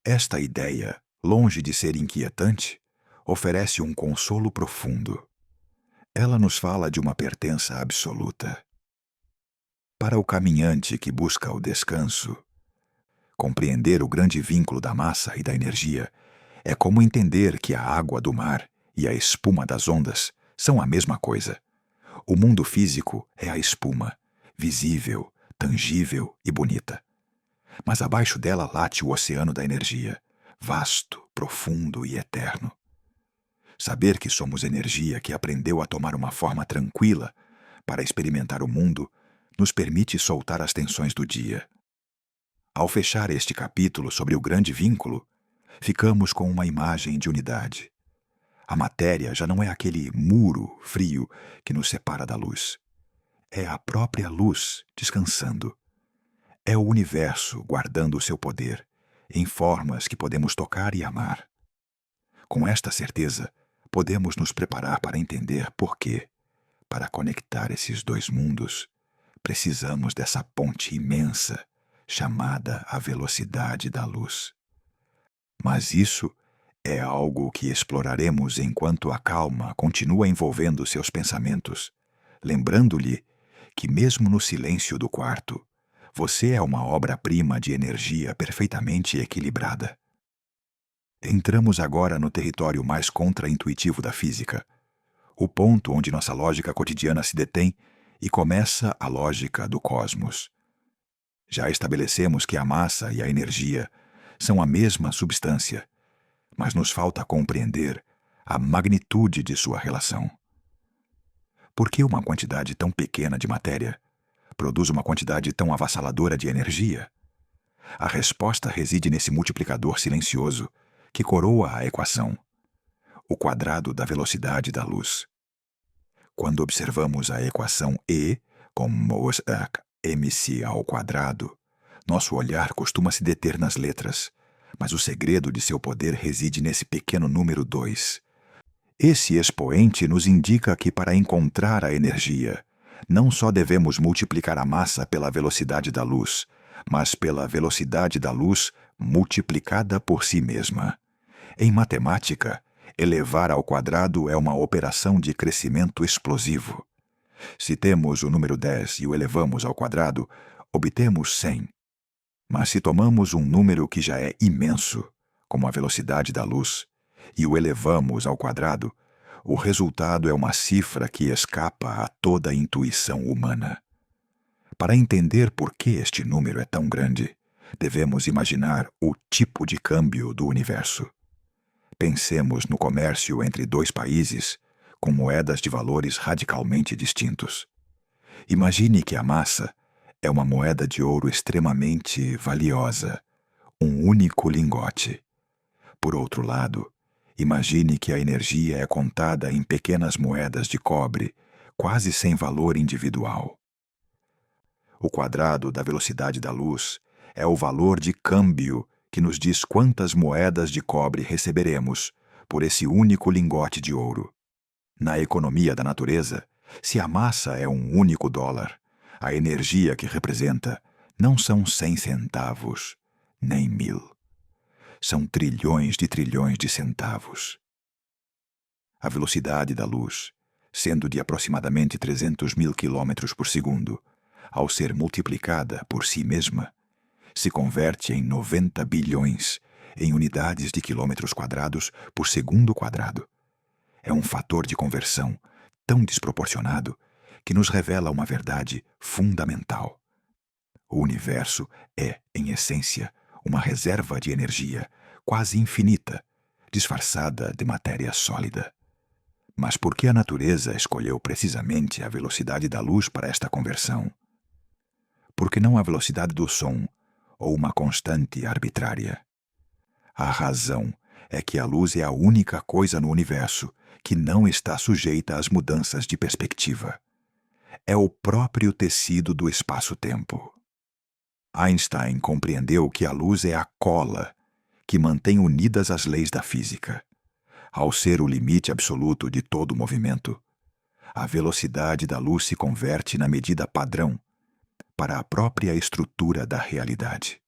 S1: Esta ideia, longe de ser inquietante, oferece um consolo profundo. Ela nos fala de uma pertença absoluta. Para o caminhante que busca o descanso, compreender o grande vínculo da massa e da energia é como entender que a água do mar e a espuma das ondas são a mesma coisa. O mundo físico é a espuma, visível, tangível e bonita. Mas abaixo dela late o oceano da energia, vasto, profundo e eterno. Saber que somos energia que aprendeu a tomar uma forma tranquila para experimentar o mundo nos permite soltar as tensões do dia. Ao fechar este capítulo sobre o grande vínculo, ficamos com uma imagem de unidade. A matéria já não é aquele muro frio que nos separa da luz. É a própria luz descansando. É o universo guardando o seu poder em formas que podemos tocar e amar. Com esta certeza, podemos nos preparar para entender por que, para conectar esses dois mundos, precisamos dessa ponte imensa chamada a velocidade da luz. Mas isso é algo que exploraremos enquanto a calma continua envolvendo seus pensamentos, lembrando-lhe que mesmo no silêncio do quarto, você é uma obra-prima de energia perfeitamente equilibrada. Entramos agora no território mais contra-intuitivo da física, o ponto onde nossa lógica cotidiana se detém e começa a lógica do cosmos. Já estabelecemos que a massa e a energia são a mesma substância, mas nos falta compreender a magnitude de sua relação. Por que uma quantidade tão pequena de matéria produz uma quantidade tão avassaladora de energia? A resposta reside nesse multiplicador silencioso que coroa a equação, o quadrado da velocidade da luz. Quando observamos a equação E como mc², nosso olhar costuma se deter nas letras, mas o segredo de seu poder reside nesse pequeno número 2. Esse expoente nos indica que para encontrar a energia, não só devemos multiplicar a massa pela velocidade da luz, mas pela velocidade da luz multiplicada por si mesma. Em matemática, elevar ao quadrado é uma operação de crescimento explosivo. Se temos o número 10 e o elevamos ao quadrado, obtemos 100. Mas se tomamos um número que já é imenso, como a velocidade da luz, e o elevamos ao quadrado, o resultado é uma cifra que escapa a toda a intuição humana. Para entender por que este número é tão grande, devemos imaginar o tipo de câmbio do universo. Pensemos no comércio entre dois países com moedas de valores radicalmente distintos. Imagine que a massa é uma moeda de ouro extremamente valiosa, um único lingote. Por outro lado, imagine que a energia é contada em pequenas moedas de cobre, quase sem valor individual. O quadrado da velocidade da luz é o valor de câmbio que nos diz quantas moedas de cobre receberemos por esse único lingote de ouro. Na economia da natureza, se a massa é um único dólar, a energia que representa não são 100 centavos, nem 1000. São trilhões de centavos. A velocidade da luz, sendo de aproximadamente 300 mil quilômetros por segundo, ao ser multiplicada por si mesma, se converte em 90 bilhões em unidades de quilômetros quadrados por segundo quadrado. É um fator de conversão tão desproporcionado que nos revela uma verdade fundamental. O universo é, em essência, uma reserva de energia quase infinita, disfarçada de matéria sólida. Mas por que a natureza escolheu precisamente a velocidade da luz para esta conversão? Por que não a velocidade do som ou uma constante arbitrária? A razão é que a luz é a única coisa no universo que não está sujeita às mudanças de perspectiva. É o próprio tecido do espaço-tempo. Einstein compreendeu que a luz é a cola que mantém unidas as leis da física. Ao ser o limite absoluto de todo movimento, a velocidade da luz se converte na medida padrão para a própria estrutura da realidade.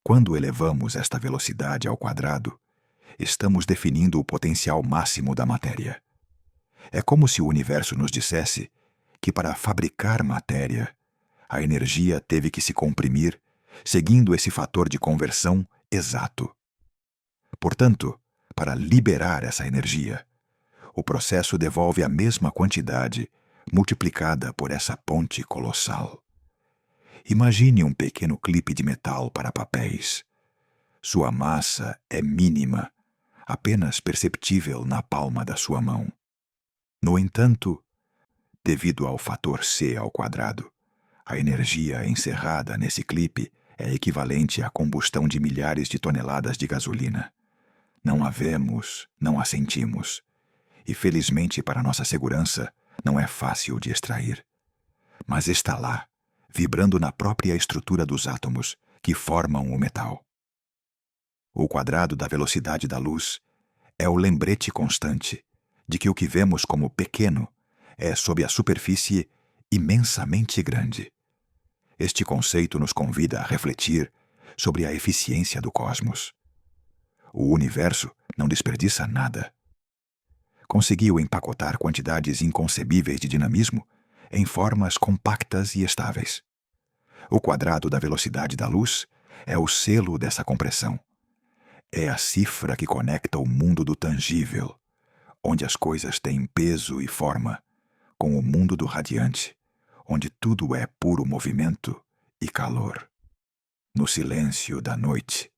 S1: Quando elevamos esta velocidade ao quadrado, estamos definindo o potencial máximo da matéria. É como se o universo nos dissesse que para fabricar matéria, a energia teve que se comprimir, seguindo esse fator de conversão exato. Portanto, para liberar essa energia, o processo devolve a mesma quantidade multiplicada por essa ponte colossal. Imagine um pequeno clipe de metal para papéis. Sua massa é mínima, apenas perceptível na palma da sua mão. No entanto, devido ao fator C ao quadrado, a energia encerrada nesse clipe é equivalente à combustão de milhares de toneladas de gasolina. Não a vemos, não a sentimos. E felizmente para nossa segurança, não é fácil de extrair. Mas está lá, vibrando na própria estrutura dos átomos que formam o metal. O quadrado da velocidade da luz é o lembrete constante de que o que vemos como pequeno é, sob a superfície, imensamente grande. Este conceito nos convida a refletir sobre a eficiência do cosmos. O universo não desperdiça nada. Conseguiu empacotar quantidades inconcebíveis de dinamismo em formas compactas e estáveis. O quadrado da velocidade da luz é o selo dessa compressão. É a cifra que conecta o mundo do tangível, onde as coisas têm peso e forma, com o mundo do radiante, onde tudo é puro movimento e calor. No silêncio da noite,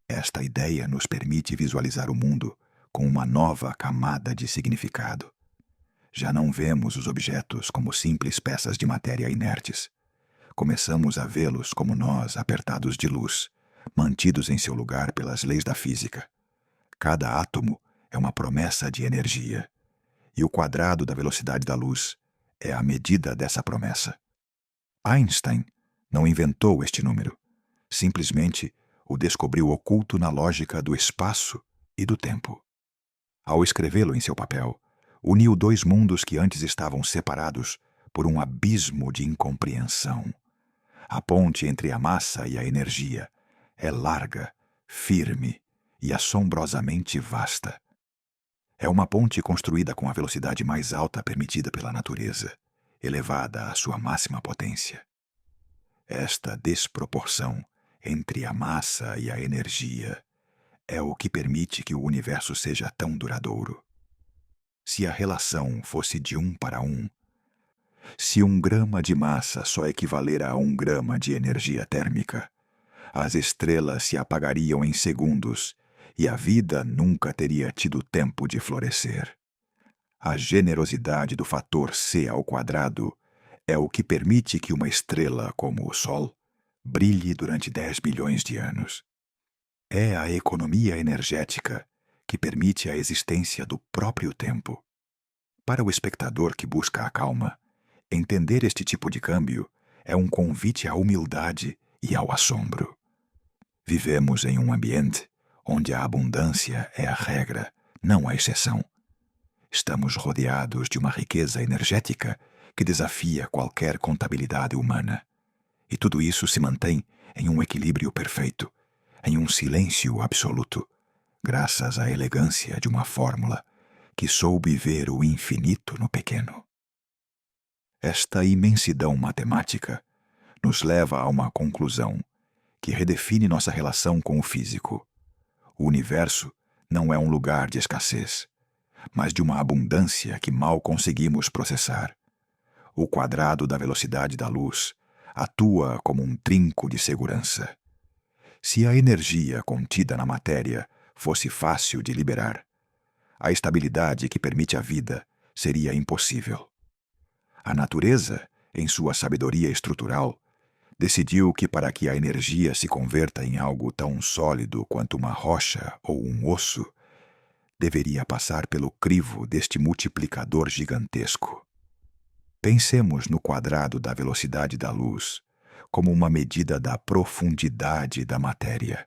S1: esta ideia nos permite visualizar o mundo com uma nova camada de significado. Já não vemos os objetos como simples peças de matéria inertes. Começamos a vê-los como nós, apertados de luz, mantidos em seu lugar pelas leis da física. Cada átomo é uma promessa de energia, e o quadrado da velocidade da luz é a medida dessa promessa. Einstein não inventou este número, simplesmente o descobriu oculto na lógica do espaço e do tempo. Ao escrevê-lo em seu papel, uniu dois mundos que antes estavam separados por um abismo de incompreensão. A ponte entre a massa e a energia é larga, firme e assombrosamente vasta. É uma ponte construída com a velocidade mais alta permitida pela natureza, elevada à sua máxima potência. Esta desproporção entre a massa e a energia é o que permite que o universo seja tão duradouro. Se a relação fosse de 1:1, se 1 grama de massa só equivaler a 1 grama de energia térmica, as estrelas se apagariam em segundos e a vida nunca teria tido tempo de florescer. A generosidade do fator C² é o que permite que uma estrela como o Sol brilhe durante 10 bilhões de anos. É a economia energética que permite a existência do próprio tempo. Para o espectador que busca a calma, entender este tipo de câmbio é um convite à humildade e ao assombro. Vivemos em um ambiente onde a abundância é a regra, não a exceção. Estamos rodeados de uma riqueza energética que desafia qualquer contabilidade humana. E tudo isso se mantém em um equilíbrio perfeito, em um silêncio absoluto, graças à elegância de uma fórmula que soube ver o infinito no pequeno. Esta imensidão matemática nos leva a uma conclusão que redefine nossa relação com o físico. O universo não é um lugar de escassez, mas de uma abundância que mal conseguimos processar. O quadrado da velocidade da luz atua como um trinco de segurança. Se a energia contida na matéria fosse fácil de liberar, a estabilidade que permite a vida seria impossível. A natureza, em sua sabedoria estrutural, decidiu que para que a energia se converta em algo tão sólido quanto uma rocha ou um osso, deveria passar pelo crivo deste multiplicador gigantesco. Pensemos no quadrado da velocidade da luz como uma medida da profundidade da matéria.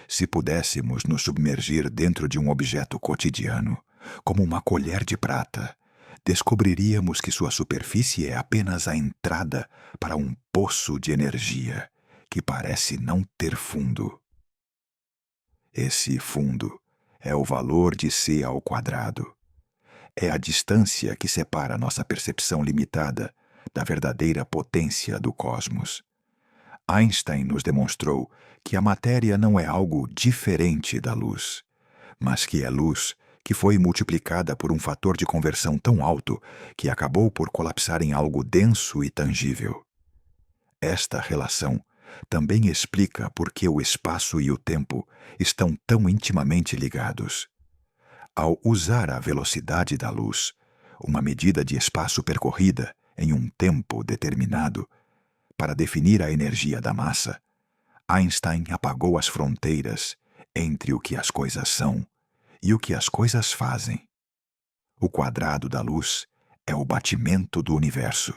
S1: Se pudéssemos nos submergir dentro de um objeto cotidiano, como uma colher de prata, descobriríamos que sua superfície é apenas a entrada para um poço de energia que parece não ter fundo. Esse fundo é o valor de C². É a distância que separa nossa percepção limitada da verdadeira potência do cosmos. Einstein nos demonstrou que a matéria não é algo diferente da luz, mas que é luz que foi multiplicada por um fator de conversão tão alto que acabou por colapsar em algo denso e tangível. Esta relação também explica por que o espaço e o tempo estão tão intimamente ligados. Ao usar a velocidade da luz, uma medida de espaço percorrida em um tempo determinado, para definir a energia da massa, Einstein apagou as fronteiras entre o que as coisas são e o que as coisas fazem. O quadrado da luz é o batimento do universo.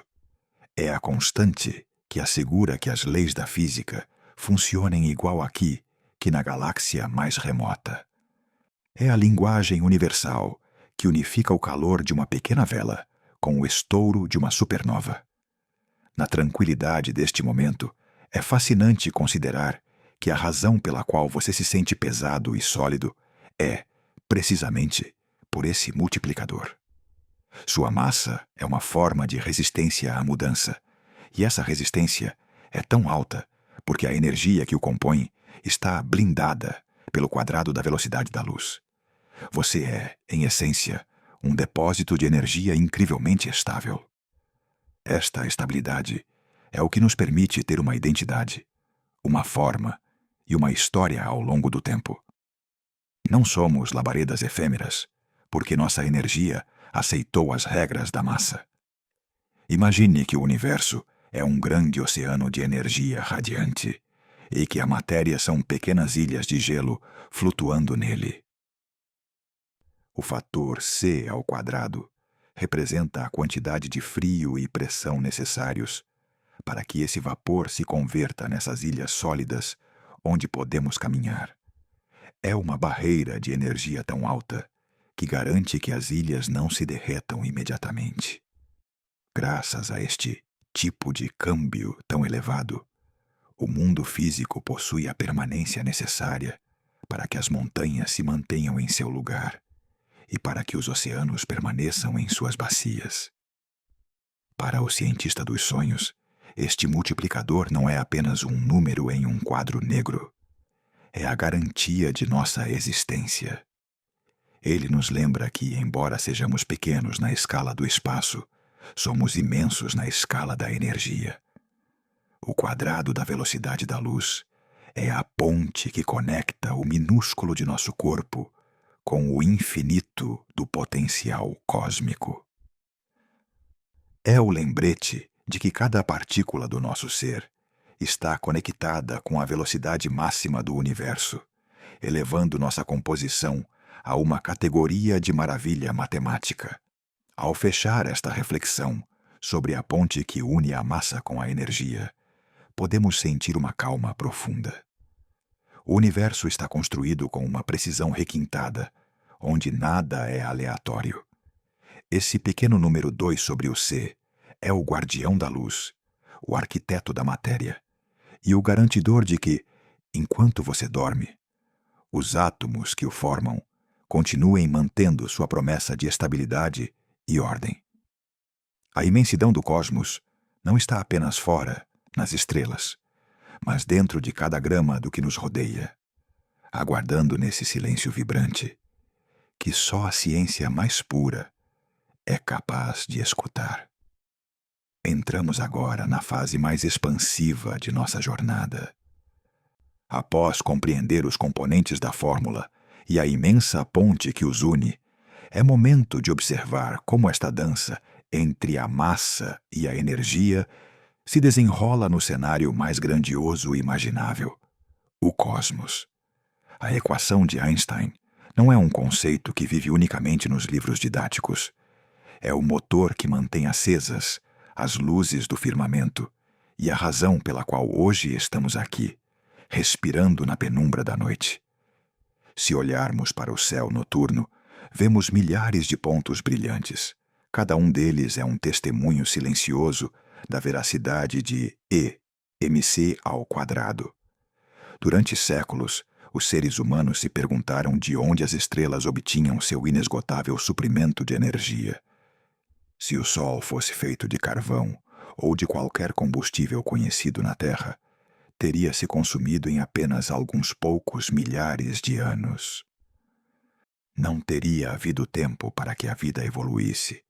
S1: É a constante que assegura que as leis da física funcionem igual aqui que na galáxia mais remota. É a linguagem universal que unifica o calor de uma pequena vela com o estouro de uma supernova. Na tranquilidade deste momento, é fascinante considerar que a razão pela qual você se sente pesado e sólido é, precisamente, por esse multiplicador. Sua massa é uma forma de resistência à mudança, e essa resistência é tão alta porque a energia que o compõe está blindada pelo quadrado da velocidade da luz. Você é, em essência, um depósito de energia incrivelmente estável. Esta estabilidade é o que nos permite ter uma identidade, uma forma e uma história ao longo do tempo. Não somos labaredas efêmeras, porque nossa energia aceitou as regras da massa. Imagine que o universo é um grande oceano de energia radiante e que a matéria são pequenas ilhas de gelo flutuando nele. O fator C² representa a quantidade de frio e pressão necessários para que esse vapor se converta nessas ilhas sólidas onde podemos caminhar. É uma barreira de energia tão alta que garante que as ilhas não se derretam imediatamente. Graças a este tipo de câmbio tão elevado, O mundo físico possui a permanência necessária para que as montanhas se mantenham em seu lugar e para que os oceanos permaneçam em suas bacias. Para o cientista dos sonhos, este multiplicador não é apenas um número em um quadro negro. É a garantia de nossa existência. Ele nos lembra que, embora sejamos pequenos na escala do espaço, somos imensos na escala da energia. O quadrado da velocidade da luz é a ponte que conecta o minúsculo de nosso corpo com o infinito do potencial cósmico. É o lembrete de que cada partícula do nosso ser está conectada com a velocidade máxima do universo, elevando nossa composição a uma categoria de maravilha matemática. Ao fechar esta reflexão sobre a ponte que une a massa com a energia, podemos sentir uma calma profunda. O universo está construído com uma precisão requintada, onde nada é aleatório. Esse pequeno número 2 sobre o C é o guardião da luz, o arquiteto da matéria, e o garantidor de que, enquanto você dorme, os átomos que o formam continuem mantendo sua promessa de estabilidade e ordem. A imensidão do cosmos não está apenas fora, nas estrelas, mas dentro de cada grama do que nos rodeia, aguardando nesse silêncio vibrante, que só a ciência mais pura é capaz de escutar. Entramos agora na fase mais expansiva de nossa jornada. Após compreender os componentes da fórmula e a imensa ponte que os une, é momento de observar como esta dança entre a massa e a energia se desenrola no cenário mais grandioso imaginável, o cosmos. A equação de Einstein não é um conceito que vive unicamente nos livros didáticos. É o motor que mantém acesas as luzes do firmamento e a razão pela qual hoje estamos aqui, respirando na penumbra da noite. Se olharmos para o céu noturno, vemos milhares de pontos brilhantes. Cada um deles é um testemunho silencioso da veracidade de E, mc². Durante séculos, os seres humanos se perguntaram de onde as estrelas obtinham seu inesgotável suprimento de energia. Se o Sol fosse feito de carvão ou de qualquer combustível conhecido na Terra, teria se consumido em apenas alguns poucos milhares de anos. Não teria havido tempo para que a vida evoluísse,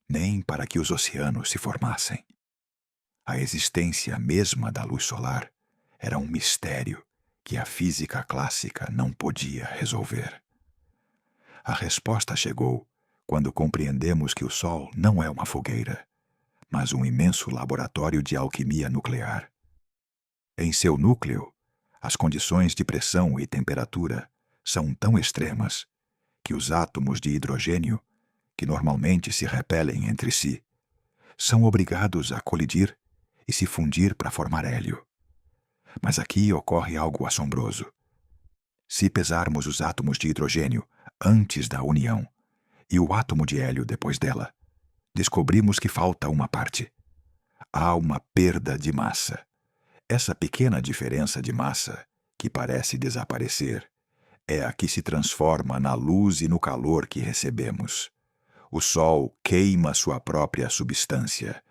S1: nem para que os oceanos se formassem. A existência mesma da luz solar era um mistério que a física clássica não podia resolver. A resposta chegou quando compreendemos que o Sol não é uma fogueira, mas um imenso laboratório de alquimia nuclear. Em seu núcleo, as condições de pressão e temperatura são tão extremas que os átomos de hidrogênio, que normalmente se repelem entre si, são obrigados a colidir e se fundir para formar hélio. Mas aqui ocorre algo assombroso. Se pesarmos os átomos de hidrogênio antes da união e o átomo de hélio depois dela, descobrimos que falta uma parte. Há uma perda de massa. Essa pequena diferença de massa, que parece desaparecer, é a que se transforma na luz e no calor que recebemos. O Sol queima sua própria substância,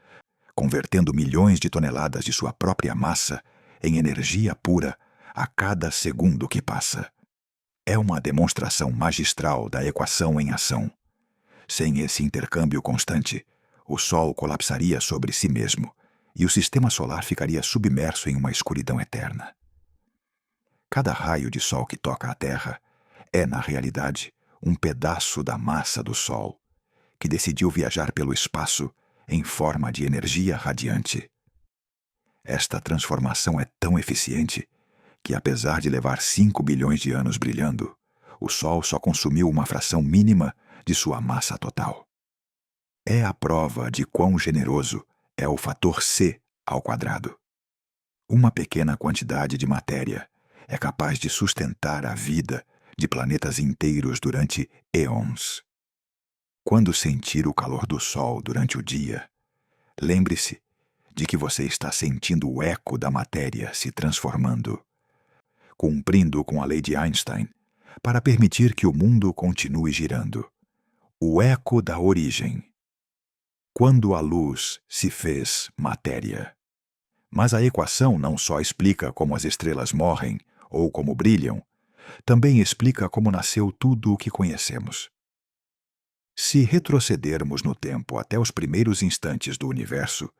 S1: convertendo milhões de toneladas de sua própria massa em energia pura a cada segundo que passa. É uma demonstração magistral da equação em ação. Sem esse intercâmbio constante, o Sol colapsaria sobre si mesmo e o sistema solar ficaria submerso em uma escuridão eterna. Cada raio de Sol que toca a Terra é, na realidade, um pedaço da massa do Sol, que decidiu viajar pelo espaço em forma de energia radiante. Esta transformação é tão eficiente que, apesar de levar 5 bilhões de anos brilhando, o Sol só consumiu uma fração mínima de sua massa total. É a prova de quão generoso é o fator C². Uma pequena quantidade de matéria é capaz de sustentar a vida de planetas inteiros durante eons. Quando sentir o calor do Sol durante o dia, lembre-se de que você está sentindo o eco da matéria se transformando, cumprindo com a lei de Einstein, para permitir que o mundo continue girando. O eco da origem. Quando a luz se fez matéria. Mas a equação não só explica como as estrelas morrem ou como brilham, também explica como nasceu tudo o que conhecemos. Se retrocedermos no tempo até os primeiros instantes do universo,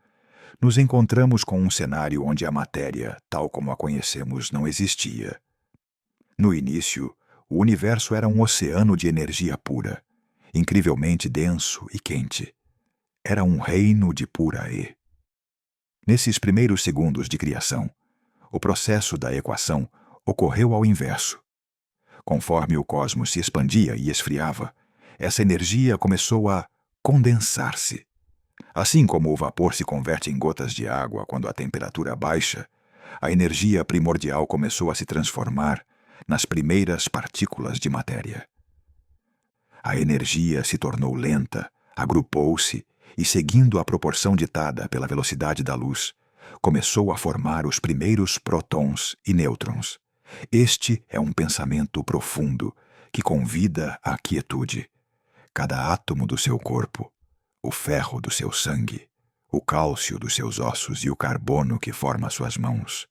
S1: nos encontramos com um cenário onde a matéria, tal como a conhecemos, não existia. No início, o universo era um oceano de energia pura, incrivelmente denso e quente. Era um reino de pura E. Nesses primeiros segundos de criação, o processo da equação ocorreu ao inverso. Conforme o cosmos se expandia e esfriava, essa energia começou a condensar-se. Assim como o vapor se converte em gotas de água quando a temperatura baixa, a energia primordial começou a se transformar nas primeiras partículas de matéria. A energia se tornou lenta, agrupou-se e, seguindo a proporção ditada pela velocidade da luz, começou a formar os primeiros prótons e nêutrons. Este é um pensamento profundo que convida à quietude. Cada átomo do seu corpo, o ferro do seu sangue, o cálcio dos seus ossos e o carbono que forma suas mãos,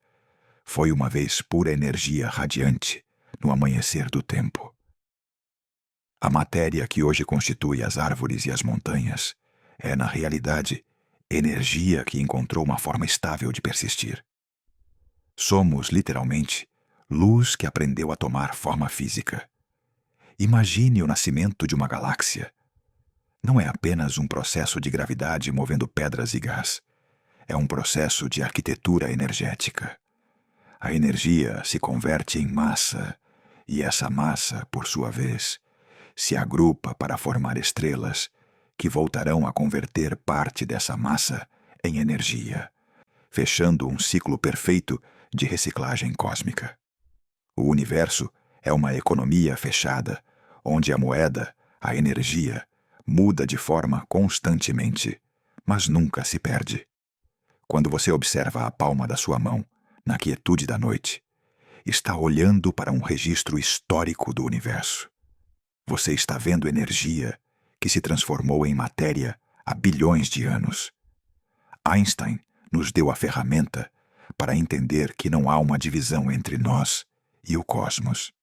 S1: foi uma vez pura energia radiante no amanhecer do tempo. A matéria que hoje constitui as árvores e as montanhas é, na realidade, energia que encontrou uma forma estável de persistir. Somos, literalmente, luz que aprendeu a tomar forma física. Imagine o nascimento de uma galáxia. Não é apenas um processo de gravidade movendo pedras e gás. É um processo de arquitetura energética. A energia se converte em massa, e essa massa, por sua vez, se agrupa para formar estrelas que voltarão a converter parte dessa massa em energia, fechando um ciclo perfeito de reciclagem cósmica. O universo é uma economia fechada, onde a moeda, a energia, muda de forma constantemente, mas nunca se perde. Quando você observa a palma da sua mão, na quietude da noite, está olhando para um registro histórico do universo. Você está vendo energia que se transformou em matéria há bilhões de anos. Einstein nos deu a ferramenta para entender que não há uma divisão entre nós e o cosmos.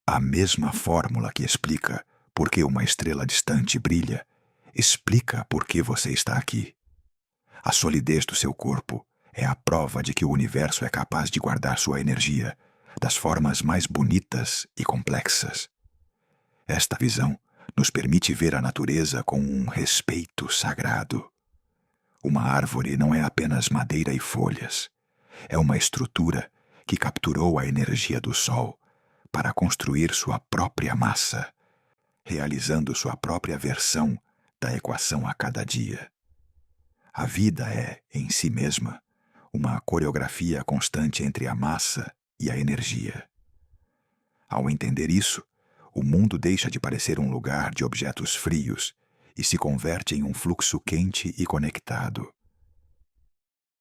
S1: A mesma fórmula que explica por que uma estrela distante brilha, explica por que você está aqui. A solidez do seu corpo é a prova de que o universo é capaz de guardar sua energia das formas mais bonitas e complexas. Esta visão nos permite ver a natureza com um respeito sagrado. Uma árvore não é apenas madeira e folhas. É uma estrutura que capturou a energia do sol para construir sua própria massa, realizando sua própria versão da equação a cada dia. A vida é, em si mesma, uma coreografia constante entre a massa e a energia. Ao entender isso, o mundo deixa de parecer um lugar de objetos frios e se converte em um fluxo quente e conectado.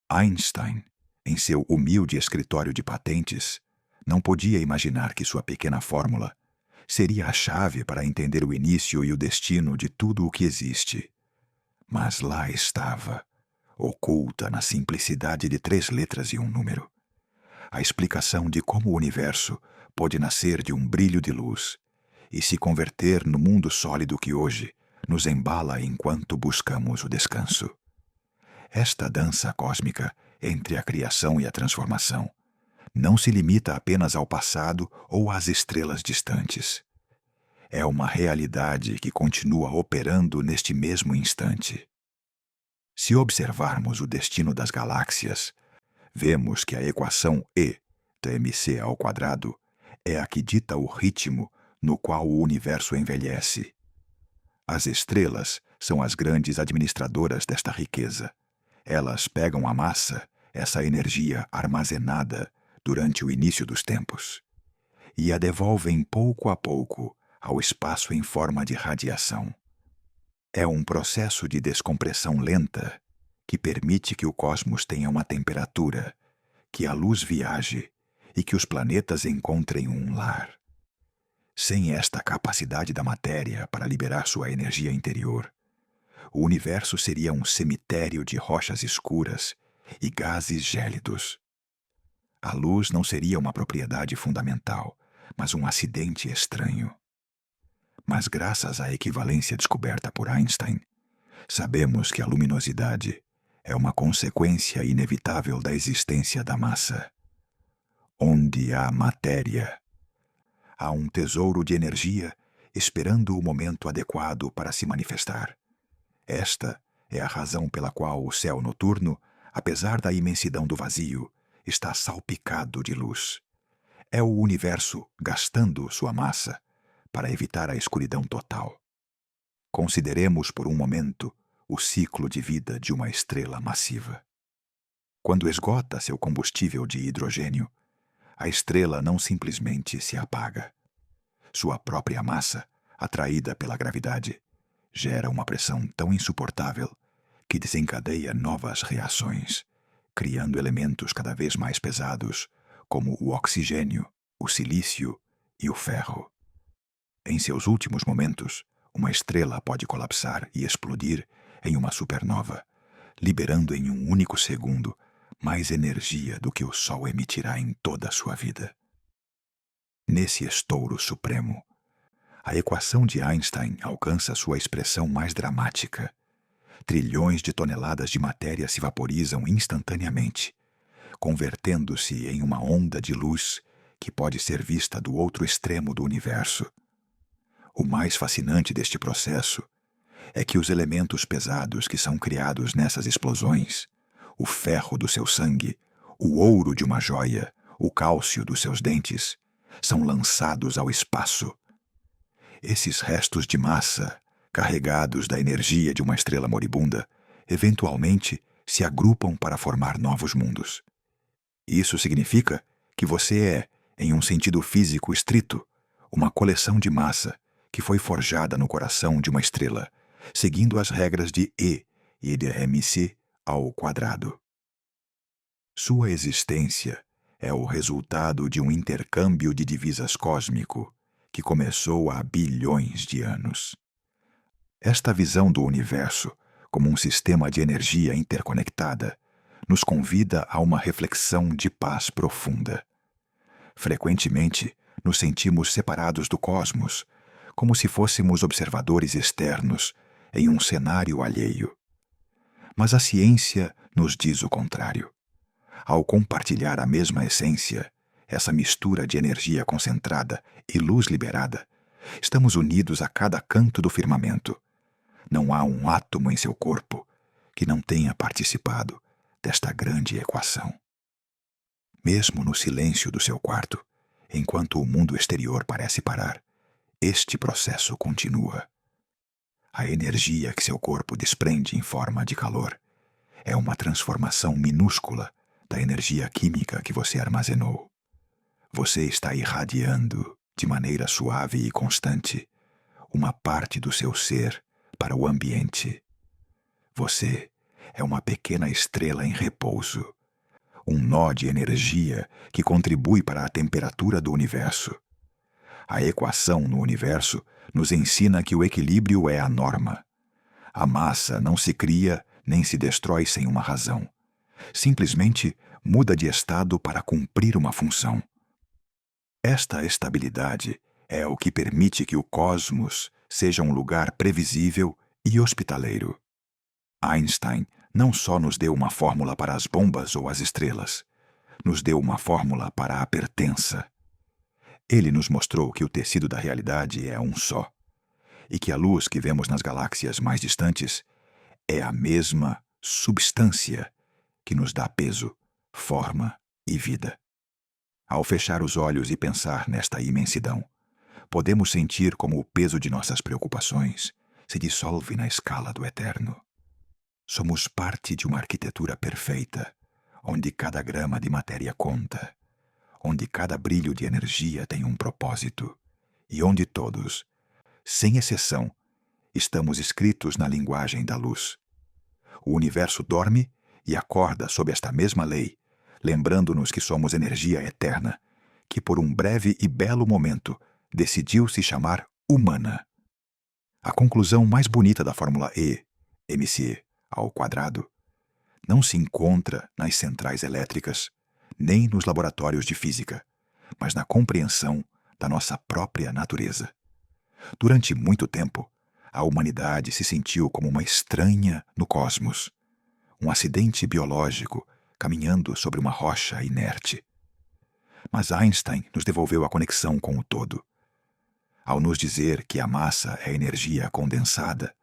S1: Einstein, em seu humilde escritório de patentes, não podia imaginar que sua pequena fórmula seria a chave para entender o início e o destino de tudo o que existe. Mas lá estava, oculta na simplicidade de 3 letras e um número, a explicação de como o universo pode nascer de um brilho de luz e se converter no mundo sólido que hoje nos embala enquanto buscamos o descanso. Esta dança cósmica entre a criação e a transformação não se limita apenas ao passado ou às estrelas distantes. É uma realidade que continua operando neste mesmo instante. Se observarmos o destino das galáxias, vemos que a equação E da mc² é a que dita o ritmo no qual o universo envelhece. As estrelas são as grandes administradoras desta riqueza. Elas pegam a massa, essa energia armazenada durante o início dos tempos, e a devolvem pouco a pouco ao espaço em forma de radiação. É um processo de descompressão lenta que permite que o cosmos tenha uma temperatura, que a luz viaje e que os planetas encontrem um lar. Sem esta capacidade da matéria para liberar sua energia interior, o universo seria um cemitério de rochas escuras e gases gélidos. A luz não seria uma propriedade fundamental, mas um acidente estranho. Mas graças à equivalência descoberta por Einstein, sabemos que a luminosidade é uma consequência inevitável da existência da massa. Onde há matéria, há um tesouro de energia esperando o momento adequado para se manifestar. Esta é a razão pela qual o céu noturno, apesar da imensidão do vazio, está salpicado de luz. É o universo gastando sua massa para evitar a escuridão total. Consideremos por um momento o ciclo de vida de uma estrela massiva. Quando esgota seu combustível de hidrogênio, a estrela não simplesmente se apaga. Sua própria massa, atraída pela gravidade, gera uma pressão tão insuportável que desencadeia novas reações, criando elementos cada vez mais pesados, como o oxigênio, o silício e o ferro. Em seus últimos momentos, uma estrela pode colapsar e explodir em uma supernova, liberando em um único segundo mais energia do que o Sol emitirá em toda a sua vida. Nesse estouro supremo, a equação de Einstein alcança sua expressão mais dramática. Trilhões de toneladas de matéria se vaporizam instantaneamente, convertendo-se em uma onda de luz que pode ser vista do outro extremo do universo. O mais fascinante deste processo é que os elementos pesados que são criados nessas explosões, o ferro do seu sangue, o ouro de uma joia, o cálcio dos seus dentes, são lançados ao espaço. Esses restos de massa, carregados da energia de uma estrela moribunda, eventualmente se agrupam para formar novos mundos. Isso significa que você é, em um sentido físico estrito, uma coleção de massa que foi forjada no coração de uma estrela, seguindo as regras de E e de mc ao quadrado. Sua existência é o resultado de um intercâmbio de divisas cósmico que começou há bilhões de anos. Esta visão do universo como um sistema de energia interconectada nos convida a uma reflexão de paz profunda. Frequentemente, nos sentimos separados do cosmos, como se fôssemos observadores externos em um cenário alheio. Mas a ciência nos diz o contrário. Ao compartilhar a mesma essência, essa mistura de energia concentrada e luz liberada, estamos unidos a cada canto do firmamento. Não há um átomo em seu corpo que não tenha participado desta grande equação. Mesmo no silêncio do seu quarto, enquanto o mundo exterior parece parar, este processo continua. A energia que seu corpo desprende em forma de calor é uma transformação minúscula da energia química que você armazenou. Você está irradiando, de maneira suave e constante, uma parte do seu ser para o ambiente. Você é uma pequena estrela em repouso, um nó de energia que contribui para a temperatura do universo. A equação no universo nos ensina que o equilíbrio é a norma. A massa não se cria nem se destrói sem uma razão. Simplesmente muda de estado para cumprir uma função. Esta estabilidade é o que permite que o cosmos seja um lugar previsível e hospitaleiro. Einstein não só nos deu uma fórmula para as bombas ou as estrelas, nos deu uma fórmula para a pertença. Ele nos mostrou que o tecido da realidade é um só, e que a luz que vemos nas galáxias mais distantes é a mesma substância que nos dá peso, forma e vida. Ao fechar os olhos e pensar nesta imensidão, podemos sentir como o peso de nossas preocupações se dissolve na escala do eterno. Somos parte de uma arquitetura perfeita, onde cada grama de matéria conta, onde cada brilho de energia tem um propósito, e onde todos, sem exceção, estamos escritos na linguagem da luz. O universo dorme e acorda sob esta mesma lei, lembrando-nos que somos energia eterna, que por um breve e belo momento decidiu se chamar humana. A conclusão mais bonita da fórmula E, mc ao quadrado, não se encontra nas centrais elétricas, nem nos laboratórios de física, mas na compreensão da nossa própria natureza. Durante muito tempo, a humanidade se sentiu como uma estranha no cosmos, um acidente biológico caminhando sobre uma rocha inerte. Mas Einstein nos devolveu a conexão com o todo. Ao nos dizer que a massa é energia condensada,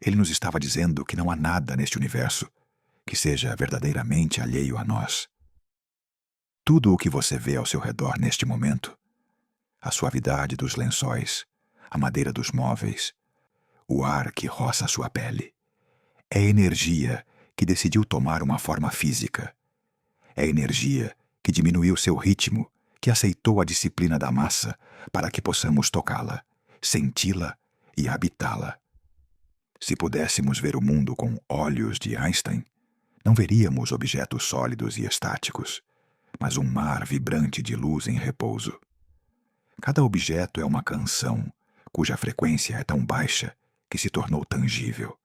S1: ele nos estava dizendo que não há nada neste universo que seja verdadeiramente alheio a nós. Tudo o que você vê ao seu redor neste momento, a suavidade dos lençóis, a madeira dos móveis, o ar que roça a sua pele, é energia que decidiu tomar uma forma física. É energia que diminuiu seu ritmo, que aceitou a disciplina da massa para que possamos tocá-la, senti-la e habitá-la. Se pudéssemos ver o mundo com olhos de Einstein, não veríamos objetos sólidos e estáticos, mas um mar vibrante de luz em repouso. Cada objeto é uma canção, cuja frequência é tão baixa que se tornou tangível.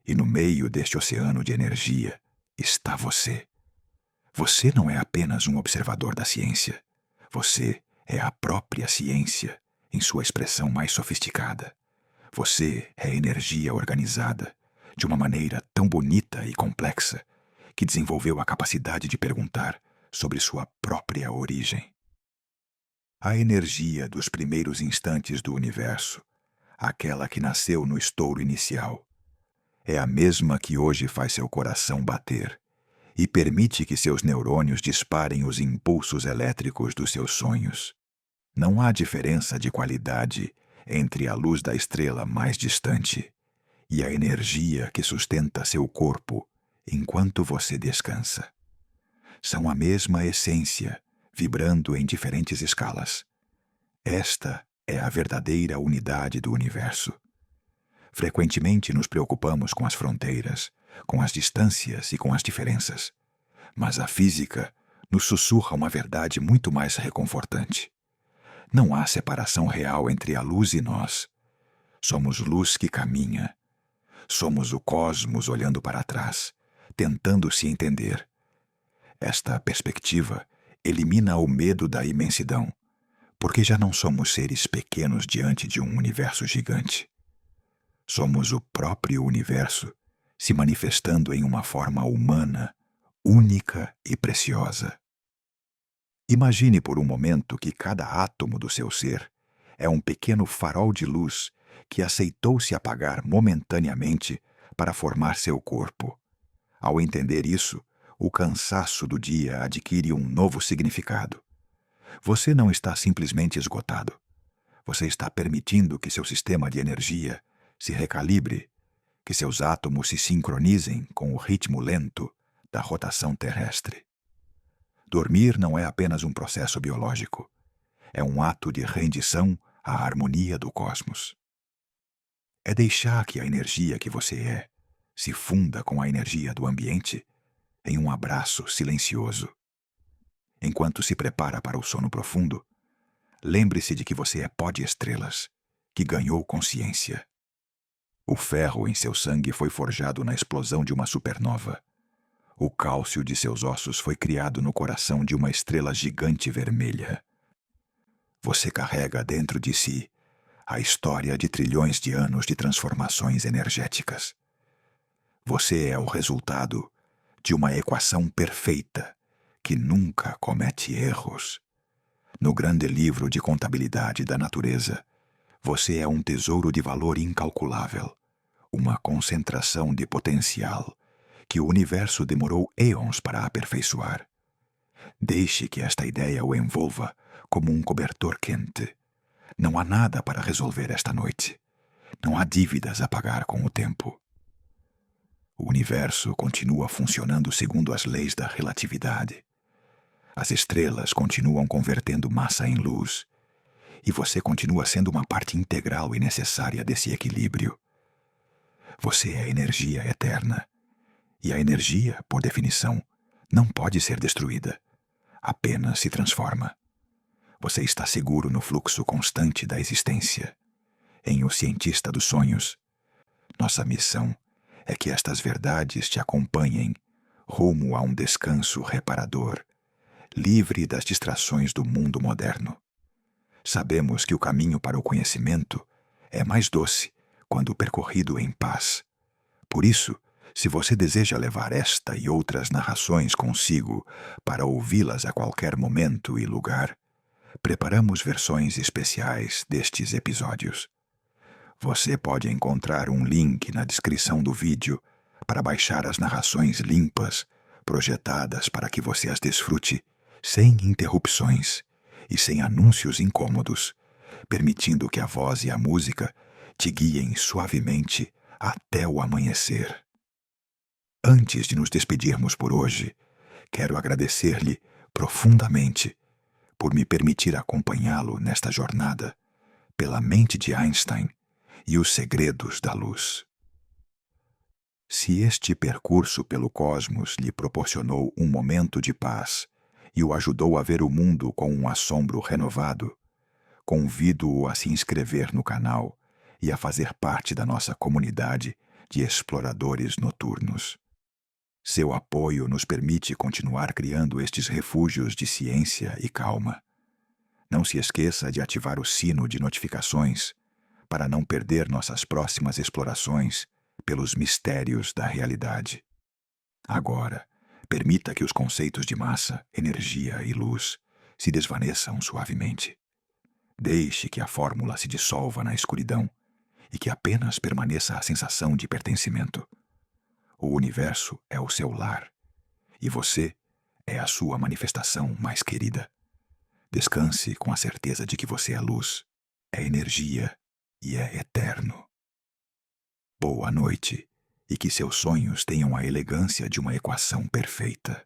S1: E no meio deste oceano de energia está você. Você não é apenas um observador da ciência. Você é a própria ciência, em sua expressão mais sofisticada. Você é energia organizada, de uma maneira tão bonita e complexa, que desenvolveu a capacidade de perguntar sobre sua própria origem. A energia dos primeiros instantes do universo, aquela que nasceu no estouro inicial, é a mesma que hoje faz seu coração bater e permite que seus neurônios disparem os impulsos elétricos dos seus sonhos. Não há diferença de qualidade entre a luz da estrela mais distante e a energia que sustenta seu corpo enquanto você descansa. São a mesma essência, vibrando em diferentes escalas. Esta é a verdadeira unidade do universo. Frequentemente nos preocupamos com as fronteiras, com as distâncias e com as diferenças. Mas a física nos sussurra uma verdade muito mais reconfortante. Não há separação real entre a luz e nós. Somos luz que caminha. Somos o cosmos olhando para trás, tentando se entender. Esta perspectiva elimina o medo da imensidão, porque já não somos seres pequenos diante de um universo gigante. Somos o próprio universo, se manifestando em uma forma humana, única e preciosa. Imagine por um momento que cada átomo do seu ser é um pequeno farol de luz que aceitou se apagar momentaneamente para formar seu corpo. Ao entender isso, o cansaço do dia adquire um novo significado. Você não está simplesmente esgotado. Você está permitindo que seu sistema de energia se recalibre, que seus átomos se sincronizem com o ritmo lento da rotação terrestre. Dormir não é apenas um processo biológico. É um ato de rendição à harmonia do cosmos. É deixar que a energia que você é se funda com a energia do ambiente em um abraço silencioso. Enquanto se prepara para o sono profundo, lembre-se de que você é pó de estrelas, que ganhou consciência. O ferro em seu sangue foi forjado na explosão de uma supernova. O cálcio de seus ossos foi criado no coração de uma estrela gigante vermelha. Você carrega dentro de si a história de trilhões de anos de transformações energéticas. Você é o resultado de uma equação perfeita que nunca comete erros. No grande livro de contabilidade da natureza, você é um tesouro de valor incalculável, uma concentração de potencial que o universo demorou éons para aperfeiçoar. Deixe que esta ideia o envolva como um cobertor quente. Não há nada para resolver esta noite. Não há dívidas a pagar com o tempo. O universo continua funcionando segundo as leis da relatividade. As estrelas continuam convertendo massa em luz, e você continua sendo uma parte integral e necessária desse equilíbrio. Você é energia eterna, E a energia, por definição, não pode ser destruída, apenas se transforma. Você está seguro no fluxo constante da existência. Em O Cientista dos Sonhos, nossa missão é que estas verdades te acompanhem rumo a um descanso reparador, livre das distrações do mundo moderno. Sabemos que o caminho para o conhecimento é mais doce quando percorrido em paz. Por isso, se você deseja levar esta e outras narrações consigo para ouvi-las a qualquer momento e lugar, preparamos versões especiais destes episódios. Você pode encontrar um link na descrição do vídeo para baixar as narrações limpas, projetadas para que você as desfrute sem interrupções e sem anúncios incômodos, permitindo que a voz e a música te guiem suavemente até o amanhecer. Antes de nos despedirmos por hoje, quero agradecer-lhe profundamente por me permitir acompanhá-lo nesta jornada pela mente de Einstein e os segredos da luz. Se este percurso pelo cosmos lhe proporcionou um momento de paz e o ajudou a ver o mundo com um assombro renovado, convido-o a se inscrever no canal e a fazer parte da nossa comunidade de exploradores noturnos. Seu apoio nos permite continuar criando estes refúgios de ciência e calma. Não se esqueça de ativar o sino de notificações para não perder nossas próximas explorações pelos mistérios da realidade. Agora, permita que os conceitos de massa, energia e luz se desvaneçam suavemente. Deixe que a fórmula se dissolva na escuridão e que apenas permaneça a sensação de pertencimento. O universo é o seu lar e você é a sua manifestação mais querida. Descanse com a certeza de que você é luz, é energia e é eterno. Boa noite e que seus sonhos tenham a elegância de uma equação perfeita.